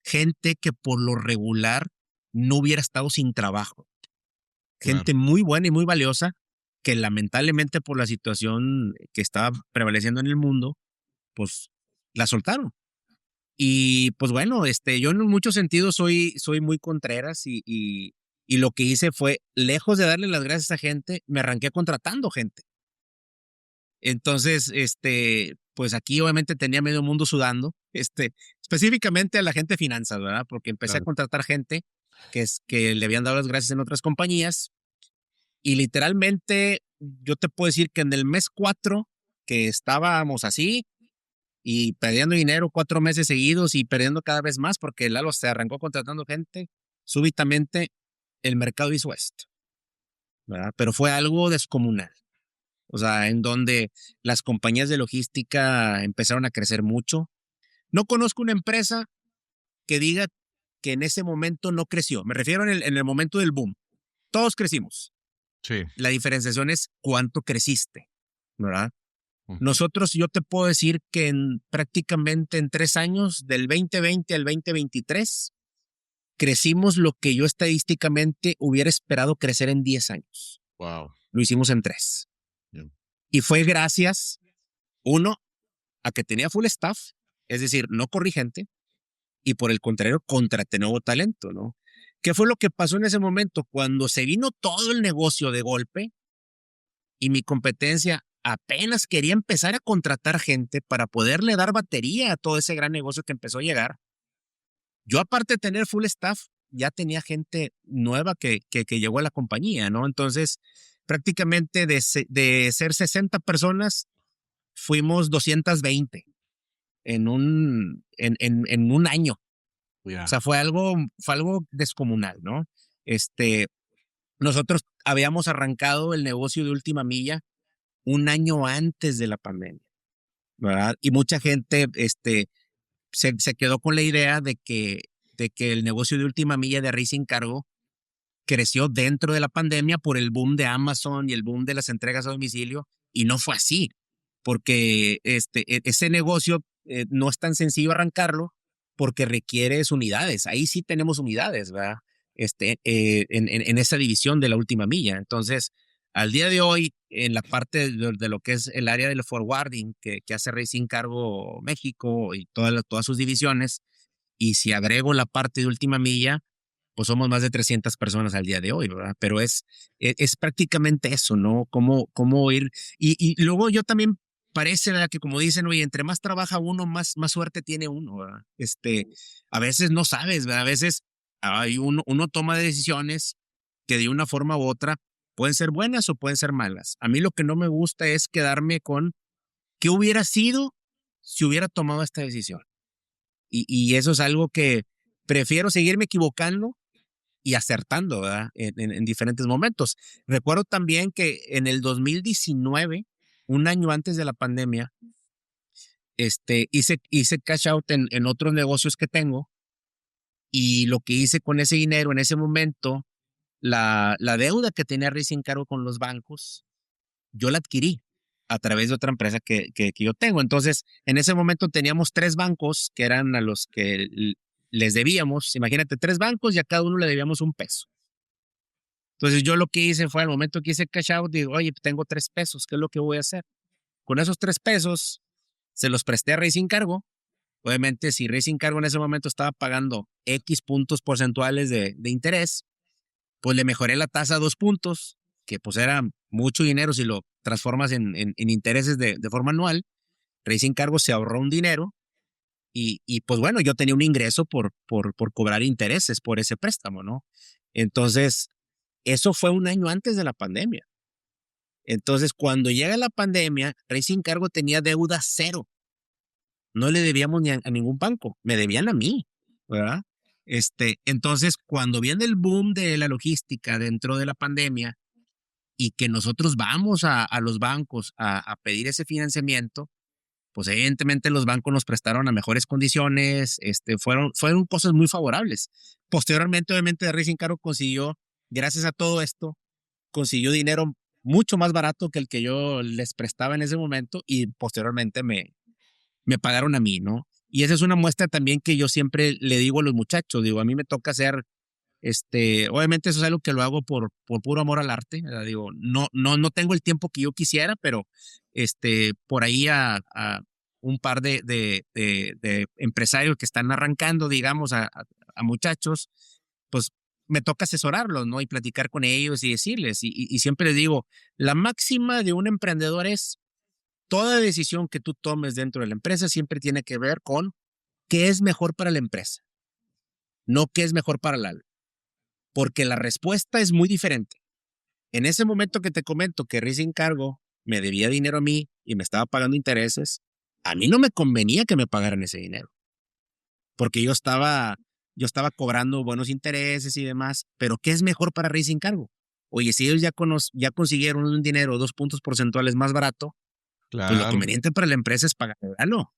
Gente que por lo regular no hubiera estado sin trabajo. Claro. Gente muy buena y muy valiosa que lamentablemente por la situación que estaba prevaleciendo en el mundo, pues la soltaron. Y pues bueno, yo en muchos sentidos soy muy contreras y lo que hice fue, lejos de darle las gracias a gente, me arranqué contratando gente. Entonces, pues aquí obviamente tenía medio mundo sudando, específicamente a la gente de finanzas, ¿verdad? Porque empecé a Claro. contratar gente que le habían dado las gracias en otras compañías y literalmente yo te puedo decir que en el mes 4 que estábamos así, y perdiendo dinero 4 meses seguidos y perdiendo cada vez más porque Lalo se arrancó contratando gente, súbitamente el mercado hizo esto, ¿verdad? Pero fue algo descomunal. O sea, en donde las compañías de logística empezaron a crecer mucho. No conozco una empresa que diga que en ese momento no creció. Me refiero en el momento del boom. Todos crecimos. Sí. La diferenciación es cuánto creciste, ¿verdad? Ujú. Nosotros, yo te puedo decir que prácticamente en 3 años, del 2020 al 2023, crecimos lo que yo estadísticamente hubiera esperado crecer en 10 años. Wow. Lo hicimos en 3. Ya. Y fue gracias, uno, a que tenía full staff, es decir, no corrí gente. y por el contrario, contraté nuevo talento, ¿no? ¿Qué fue lo que pasó en ese momento? Cuando se vino todo el negocio de golpe y mi competencia apenas quería empezar a contratar gente para poderle dar batería a todo ese gran negocio que empezó a llegar, yo aparte de tener full staff, ya tenía gente nueva que llegó a la compañía, ¿no? Entonces, prácticamente de ser 60 personas, fuimos 220 en un año. Ya. O sea, fue algo descomunal, ¿no? Este, nosotros habíamos arrancado el negocio de Última Milla un año antes de la pandemia, ¿verdad? Y mucha gente, se quedó con la idea de que el negocio de Última Milla de Racing Cargo creció dentro de la pandemia por el boom de Amazon y el boom de las entregas a domicilio, y no fue así, porque ese negocio no es tan sencillo arrancarlo porque requiere unidades. Ahí sí tenemos unidades, ¿verdad? En esa división de la Última Milla. Entonces, al día de hoy, en la parte de lo que es el área del forwarding que hace Racing Cargo México y todas sus divisiones, y si agrego la parte de Última Milla, pues somos más de 300 personas al día de hoy, ¿verdad? Pero es prácticamente eso, ¿no? Cómo ir. Y luego yo también parece, ¿verdad? Que como dicen, oye, entre más trabaja uno, más suerte tiene uno, ¿verdad? A veces no sabes, ¿verdad? A veces uno toma decisiones que de una forma u otra pueden ser buenas o pueden ser malas. A mí lo que no me gusta es quedarme con qué hubiera sido si hubiera tomado esta decisión. Y eso es algo que prefiero seguirme equivocando y acertando, ¿verdad? En diferentes momentos. Recuerdo también que en el 2019, un año antes de la pandemia, hice cash out en otros negocios que tengo, y lo que hice con ese dinero en ese momento, la deuda que tenía Racing Cargo con los bancos, yo la adquirí a través de otra empresa que yo tengo. Entonces, en ese momento teníamos 3 bancos que eran a los que les debíamos. Imagínate, 3 bancos y a cada uno le debíamos $1. Entonces, yo lo que hice fue, al momento que hice cash out, digo, oye, tengo $3, ¿qué es lo que voy a hacer? Con esos $3, se los presté a Racing Cargo. Obviamente, si Racing Cargo en ese momento estaba pagando X puntos porcentuales de interés, pues le mejoré la tasa a 2 puntos, que pues era mucho dinero si lo transformas en intereses de forma anual. Racing Cargo se ahorró un dinero y pues bueno, yo tenía un ingreso por cobrar intereses por ese préstamo, ¿no? Entonces, eso fue un año antes de la pandemia. Entonces, cuando llega la pandemia, Racing Cargo tenía deuda cero. No le debíamos ni a ningún banco, me debían a mí, ¿verdad? Entonces, cuando viene el boom de la logística dentro de la pandemia y que nosotros vamos a los bancos a pedir ese financiamiento, pues evidentemente los bancos nos prestaron a mejores condiciones, fueron cosas muy favorables. Posteriormente, obviamente, Racing Cargo consiguió, gracias a todo esto, consiguió dinero mucho más barato que el que yo les prestaba en ese momento, y posteriormente me pagaron a mí, ¿no? Y esa es una muestra también que yo siempre le digo a los muchachos, digo, a mí me toca hacer, obviamente eso es algo que lo hago por puro amor al arte, ¿verdad? Digo, no tengo el tiempo que yo quisiera, pero por ahí a un par de empresarios que están arrancando, digamos, a muchachos, pues me toca asesorarlos, ¿no? Y platicar con ellos y decirles, y siempre les digo, la máxima de un emprendedor es: toda decisión que tú tomes dentro de la empresa siempre tiene que ver con qué es mejor para la empresa, no qué es mejor para la, porque la respuesta es muy diferente. En ese momento que te comento que Racing Cargo me debía dinero a mí y me estaba pagando intereses, a mí no me convenía que me pagaran ese dinero, porque yo estaba cobrando buenos intereses y demás, pero ¿qué es mejor para Racing Cargo? Oye, si ellos ya consiguieron un dinero 2 puntos porcentuales más barato, pues lo Claro. conveniente para la empresa es pagarlo.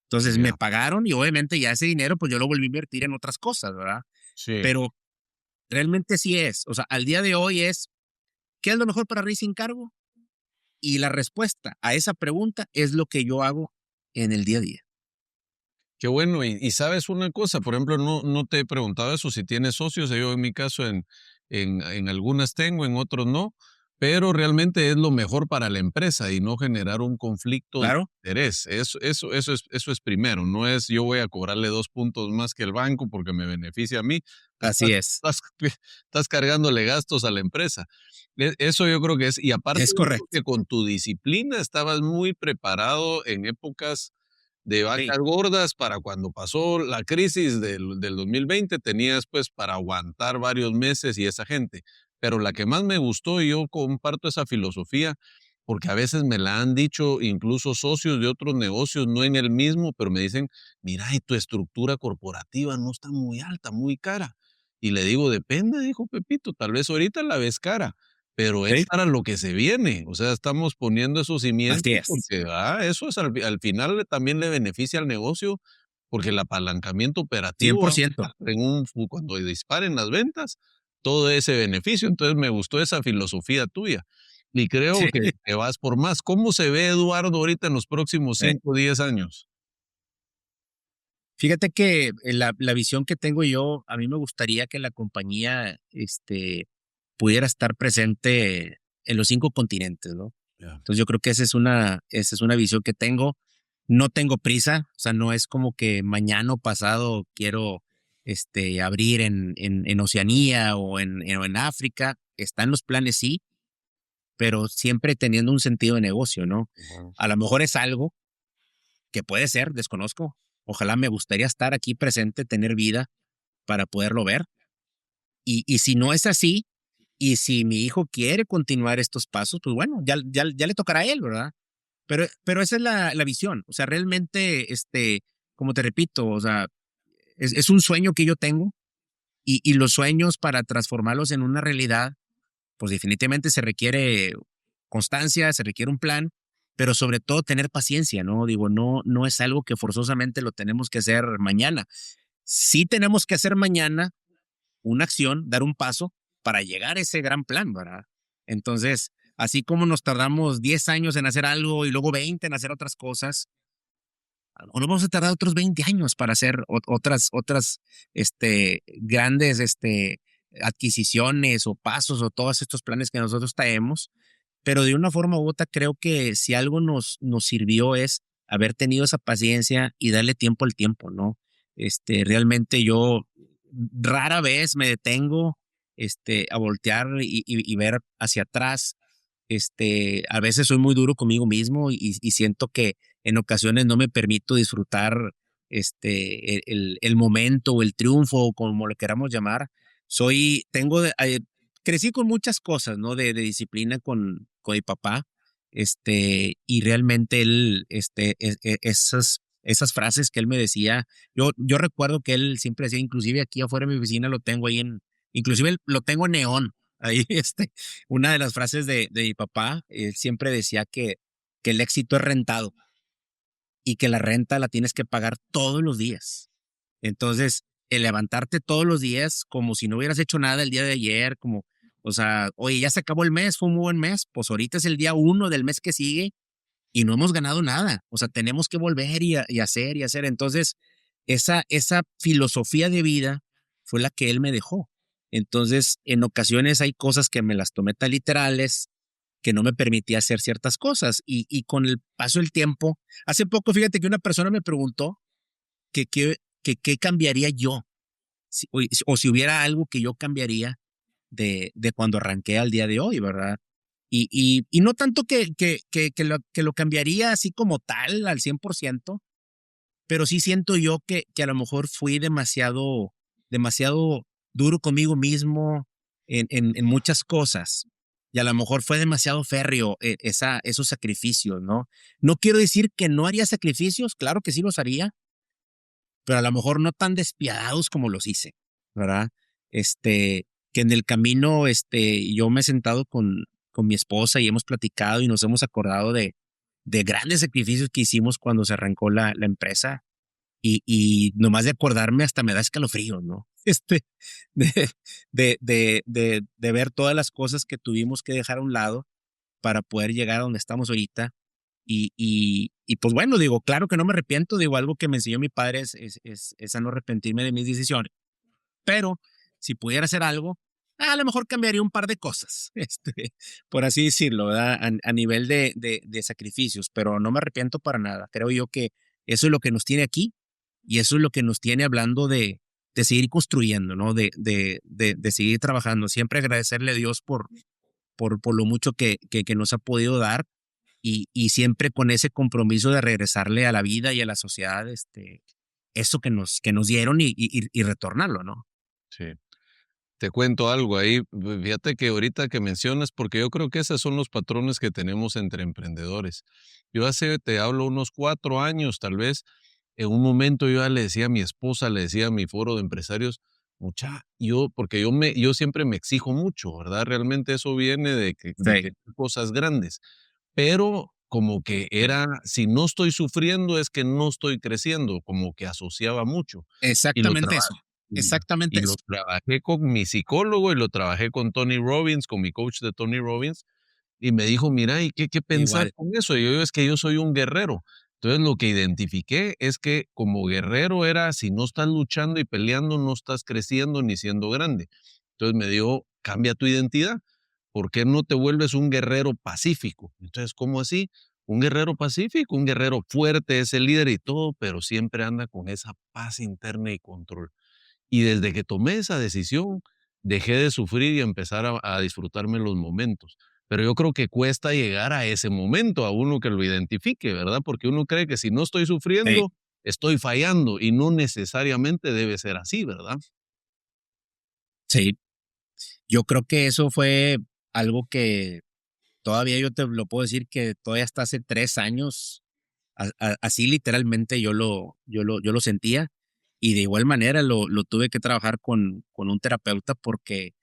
Entonces me Ya. pagaron y obviamente ya ese dinero pues yo lo volví a invertir en otras cosas, ¿verdad? Sí. Pero realmente sí es, o sea, al día de hoy es, ¿qué es lo mejor para Racing Cargo? Y la respuesta a esa pregunta es lo que yo hago en el día a día. Qué bueno. Y sabes una cosa, por ejemplo, no te he preguntado eso, si tienes socios. Yo en mi caso en algunas tengo, en otros no. pero realmente es lo mejor para la empresa y no generar un conflicto de Claro, interés. Eso es primero, no es yo voy a cobrarle 2 puntos más que el banco porque me beneficia a mí. así es. Estás, estás cargándole gastos a la empresa. Eso yo creo que es, y aparte Es yo creo correcto. que con tu disciplina estabas muy preparado en épocas de vacas Sí, gordas para cuando pasó la crisis del 2020, tenías pues para aguantar varios meses y esa gente. Pero la que más me gustó, y yo comparto esa filosofía, porque a veces me la han dicho incluso socios de otros negocios, no en el mismo, pero me dicen, mira, y tu estructura corporativa no está muy alta, muy cara. Y le digo, depende, dijo Pepito, tal vez ahorita la ves cara, pero es sí, para lo que se viene. O sea, estamos poniendo esos así cimientos es. porque eso es al final también le beneficia al negocio, porque el apalancamiento cien operativo por va a ciento. aumentar cuando disparen las ventas, todo ese beneficio. Entonces me gustó esa filosofía tuya y creo Sí. que vas por más. ¿Cómo se ve Eduardo ahorita en los próximos Eh, 5 o 10 años? Fíjate que la visión que tengo yo, a mí me gustaría que la compañía pudiera estar presente en los 5 continentes, ¿no? Ya. Entonces yo creo que esa es una visión que tengo. No tengo prisa, o sea, no es como que mañana o pasado quiero abrir en Oceanía o en África. Está en los planes, sí, pero siempre teniendo un sentido de negocio, ¿no? Ujú. A lo mejor es algo que puede ser, desconozco. Ojalá me gustaría estar aquí presente, tener vida para poderlo ver. Y si no es así, y si mi hijo quiere continuar estos pasos, pues bueno, ya le tocará a él, ¿verdad? Pero esa es la visión. O sea, realmente, como te repito, o sea, es un sueño que yo tengo y los sueños para transformarlos en una realidad, pues definitivamente se requiere constancia, se requiere un plan, pero sobre todo tener paciencia, ¿no? Digo, no es algo que forzosamente lo tenemos que hacer mañana. Sí tenemos que hacer mañana una acción, dar un paso para llegar a ese gran plan, ¿verdad? Entonces, así como nos tardamos 10 años en hacer algo y luego 20 en hacer otras cosas, a lo mejor nos vamos a tardar otros 20 años para hacer otras grandes adquisiciones o pasos o todos estos planes que nosotros traemos. Pero de una forma u otra creo que si algo nos sirvió es haber tenido esa paciencia y darle tiempo al tiempo, ¿no? Realmente yo rara vez me detengo, a voltear y ver hacia atrás. A veces soy muy duro conmigo mismo y siento que en ocasiones no me permito disfrutar, el momento o el triunfo, o como lo queramos llamar. Crecí con muchas cosas, ¿no? De disciplina con mi papá, y realmente él, esas frases que él me decía, yo recuerdo que él siempre decía, inclusive aquí afuera de mi oficina lo tengo ahí inclusive lo tengo en neón, ahí, una de las frases de mi papá, él siempre decía que el éxito es rentado y que la renta la tienes que pagar todos los días. Entonces, el levantarte todos los días como si no hubieras hecho nada el día de ayer, como, o sea, oye, ya se acabó el mes, fue un muy buen mes, pues ahorita es el día 1 del mes que sigue y no hemos ganado nada. O sea, tenemos que volver y hacer y hacer. Entonces, esa filosofía de vida fue la que él me dejó. Entonces, en ocasiones hay cosas que me las tomé tan literales que no me permitía hacer ciertas cosas. Y con el paso del tiempo, hace poco, fíjate que una persona me preguntó qué cambiaría yo, o si hubiera algo que yo cambiaría de cuando arranqué al día de hoy, ¿verdad? Y no tanto que lo cambiaría así como tal al 100%, pero sí siento yo que a lo mejor fui demasiado duro conmigo mismo en muchas cosas. Y a lo mejor fue demasiado férreo esos sacrificios, ¿no? No quiero decir que no haría sacrificios, claro que sí los haría, pero a lo mejor no tan despiadados como los hice, ¿verdad? Que en el camino, yo me he sentado con mi esposa y hemos platicado y nos hemos acordado de grandes sacrificios que hicimos cuando se arrancó la empresa y nomás de acordarme hasta me da escalofrío, ¿no? De, de ver todas las cosas que tuvimos que dejar a un lado para poder llegar a donde estamos ahorita. Y pues bueno, digo, claro que no me arrepiento, digo, algo que me enseñó mi padre es a no arrepentirme de mis decisiones, pero si pudiera hacer algo, A lo mejor cambiaría un par de cosas, por así decirlo, ¿verdad? A nivel de sacrificios, pero no me arrepiento para nada. Creo yo que eso es lo que nos tiene aquí y eso es lo que nos tiene hablando de seguir construyendo, ¿no? De seguir trabajando. Siempre agradecerle a Dios por lo mucho que nos ha podido dar y siempre con ese compromiso de regresarle a la vida y a la sociedad, eso que nos dieron y retornarlo, ¿no? Sí. Te cuento algo ahí, fíjate que ahorita que mencionas, porque yo creo que esos son los patrones que tenemos entre emprendedores. Yo te hablo unos 4 años tal vez, en un momento yo ya le decía a mi esposa, le decía a mi foro de empresarios, porque yo siempre me exijo mucho, ¿verdad? Realmente eso viene de Sí, que cosas grandes, pero como que era, si no estoy sufriendo es que no estoy creciendo, como que asociaba mucho. Y lo exactamente eso, y exactamente y lo eso. trabajé con mi psicólogo y lo trabajé con Tony Robbins, con mi coach de Tony Robbins, y me dijo: "Mira, ¿y qué pensás Igual, con eso?". Y yo: "Es que yo soy un guerrero". Entonces, lo que identifiqué es que como guerrero era, si no estás luchando y peleando, no estás creciendo ni siendo grande. Entonces me dijo: "Cambia tu identidad, ¿por qué no te vuelves un guerrero pacífico?". Entonces, ¿cómo así? Un guerrero pacífico, un guerrero fuerte, es el líder y todo, pero siempre anda con esa paz interna y control. Y desde que tomé esa decisión, dejé de sufrir y empezar a disfrutarme los momentos. Pero yo creo que cuesta llegar a ese momento, a uno que lo identifique, ¿verdad? Porque uno cree que si no estoy sí, sufriendo, estoy fallando y no necesariamente debe ser así, ¿verdad? sí. Yo creo que eso fue algo que todavía yo te lo puedo decir que todavía hasta hace 3 años, así literalmente yo lo sentía, y de igual manera lo tuve que trabajar con un terapeuta porque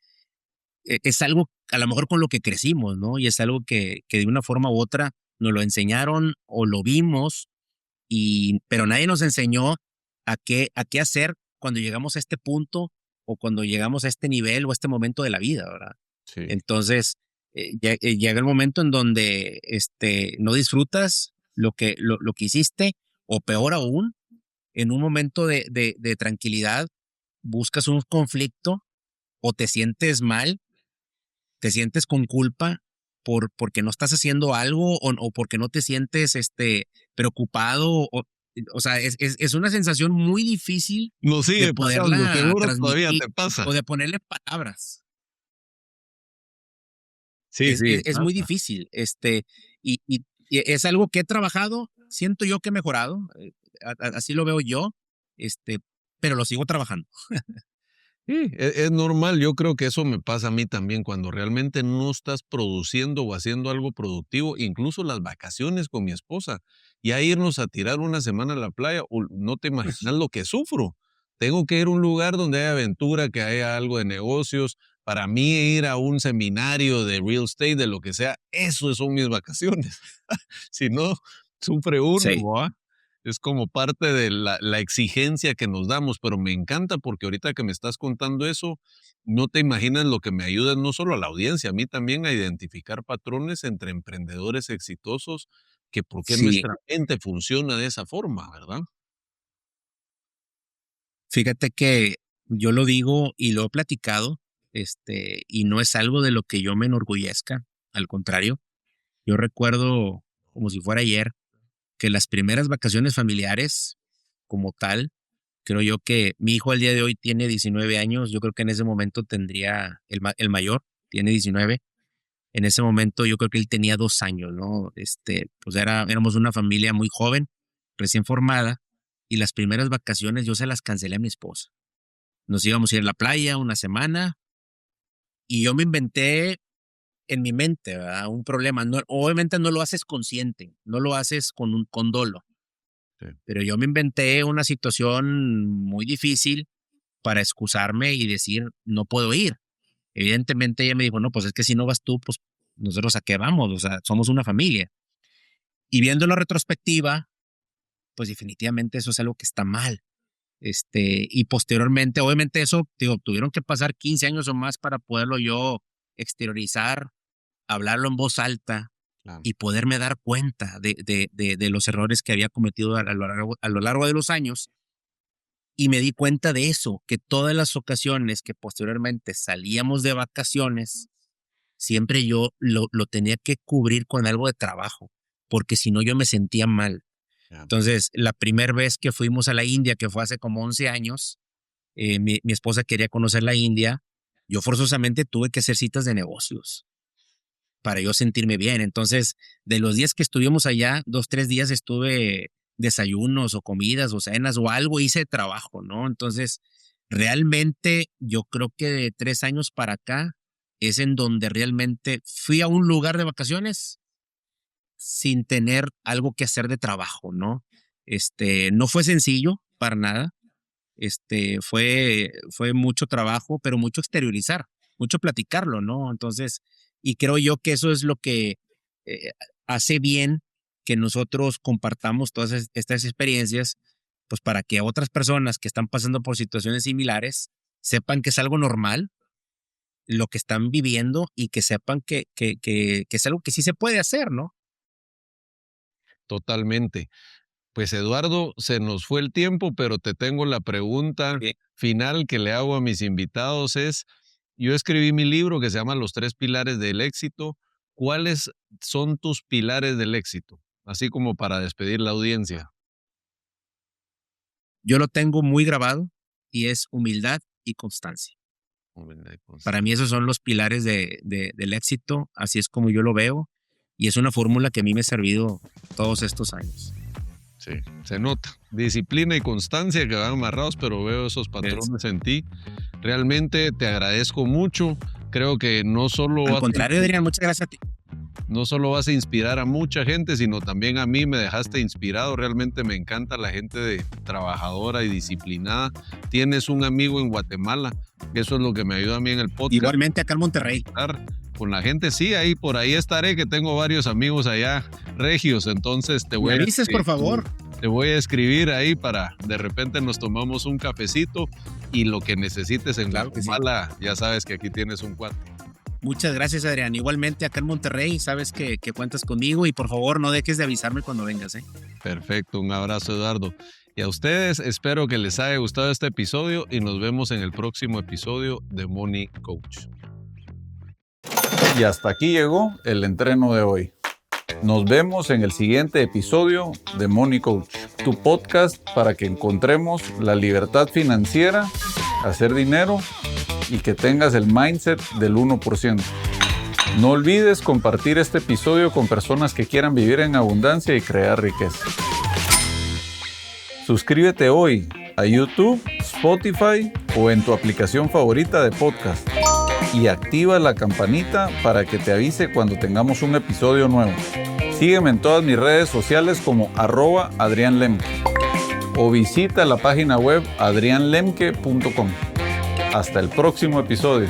es algo a lo mejor con lo que crecimos, ¿no? Y es algo que de una forma u otra nos lo enseñaron o lo vimos, pero nadie nos enseñó a qué hacer cuando llegamos a este punto o cuando llegamos a este nivel o a este momento de la vida, ¿verdad? Sí. Entonces, llega el momento en donde no disfrutas lo que hiciste, o peor aún, en un momento de tranquilidad, buscas un conflicto o te sientes mal, te sientes con culpa porque no estás haciendo algo o porque no te sientes preocupado. O sea, es una sensación muy difícil Nos de sigue pasando, poderla seguro todavía transmitir te pasa. o de ponerle palabras. Sí, Es, sí, es, es muy pasa. difícil. Y es algo que he trabajado, siento yo que he mejorado, así lo veo yo, este, pero lo sigo trabajando. Sí, es normal, yo creo que eso me pasa a mí también, cuando realmente no estás produciendo o haciendo algo productivo, incluso las vacaciones con mi esposa, ya irnos a tirar una semana a la playa, no te imaginas lo que sufro. Tengo que ir a un lugar donde haya aventura, que haya algo de negocios. Para mí ir a un seminario de real estate, de lo que sea, eso son mis vacaciones. Si no, sufre uno, Sí, ¿va? Es como parte de la exigencia que nos damos, pero me encanta porque ahorita que me estás contando eso, no te imaginas lo que me ayuda no solo a la audiencia, a mí también a identificar patrones entre emprendedores exitosos, que por qué sí. nuestra mente funciona de esa forma, ¿verdad? Fíjate que yo lo digo y lo he platicado, y no es algo de lo que yo me enorgullezca, al contrario. Yo recuerdo como si fuera ayer que las primeras vacaciones familiares, como tal, creo yo que mi hijo al día de hoy tiene 19 años, yo creo que en ese momento tendría, el mayor tiene 19, en ese momento yo creo que él tenía 2 años, ¿no? Pues éramos una familia muy joven, recién formada, y las primeras vacaciones yo se las cancelé a mi esposa. Nos íbamos a ir a la playa una semana y yo me inventé en mi mente, ¿verdad? Un problema. No, obviamente no lo haces consciente, no lo haces con dolo, Sí. pero yo me inventé una situación muy difícil para excusarme y decir, no puedo ir. Evidentemente ella me dijo, no, pues es que si no vas tú, pues nosotros a qué vamos, o sea, somos una familia. Y viendo la retrospectiva, pues definitivamente eso es algo que está mal. Y posteriormente, obviamente eso, digo, tuvieron que pasar 15 años o más para poderlo yo exteriorizar, hablarlo en voz alta Claro. y poderme dar cuenta de los errores que había cometido a lo largo de los años. Y me di cuenta de eso, que todas las ocasiones que posteriormente salíamos de vacaciones, siempre yo lo tenía que cubrir con algo de trabajo, porque si no yo me sentía mal. Ya. Entonces, la primera vez que fuimos a la India, que fue hace como 11 años, mi esposa quería conocer la India, yo forzosamente tuve que hacer citas de negocios para yo sentirme bien. Entonces, de los días que estuvimos allá, 2, 3 días estuve desayunos o comidas o cenas o algo hice de trabajo, ¿no? Entonces, realmente yo creo que de 3 años para acá es en donde realmente fui a un lugar de vacaciones sin tener algo que hacer de trabajo, ¿no? No fue sencillo para nada. Fue mucho trabajo, pero mucho exteriorizar, mucho platicarlo, ¿no? Entonces, y creo yo que eso es lo que eh, hace bien que nosotros compartamos todas estas experiencias, pues para que otras personas que están pasando por situaciones similares sepan que es algo normal lo que están viviendo y que sepan que es algo que sí se puede hacer, ¿no? Totalmente. Pues Eduardo, se nos fue el tiempo, pero te tengo la pregunta Bien. final que le hago a mis invitados es, yo escribí mi libro que se llama Los 3 pilares del éxito. ¿Cuáles son tus pilares del éxito? Así como para despedir la audiencia. Yo lo tengo muy grabado y es humildad y constancia. Para mí esos son los pilares del éxito, así es como yo lo veo, y es una fórmula que a mí me ha servido todos estos años. Sí, se nota. Disciplina y constancia que van amarrados, pero veo esos patrones en ti. Realmente te agradezco mucho. Creo que no solo Al contrario, Adrián, muchas gracias a ti. no solo vas a inspirar a mucha gente, sino también a mí me dejaste inspirado. Realmente me encanta la gente trabajadora y disciplinada. Tienes un amigo en Guatemala, que eso es lo que me ayuda a mí en el podcast. Igualmente acá en Monterrey. Con la gente, sí, ahí por ahí estaré, que tengo varios amigos allá regios, entonces Me avises, por favor. Te voy a escribir ahí para de repente nos tomamos un cafecito y lo que necesites en Guatemala, ya sabes que aquí tienes un cuate. Muchas gracias, Adrián. Igualmente acá en Monterrey, sabes que cuentas conmigo y por favor no dejes de avisarme cuando vengas, ¿eh? Perfecto, un abrazo, Eduardo. Y a ustedes espero que les haya gustado este episodio y nos vemos en el próximo episodio de Money Coach. Y hasta aquí llegó el entreno de hoy. Nos vemos en el siguiente episodio de Money Coach, tu podcast para que encontremos la libertad financiera, hacer dinero y que tengas el mindset del 1%. No olvides compartir este episodio con personas que quieran vivir en abundancia y crear riqueza. Suscríbete hoy a YouTube, Spotify o en tu aplicación favorita de podcast y activa la campanita para que te avise cuando tengamos un episodio nuevo. Sígueme en todas mis redes sociales como @AdrianLemke o visita la página web adrianlemke.com. Hasta el próximo episodio.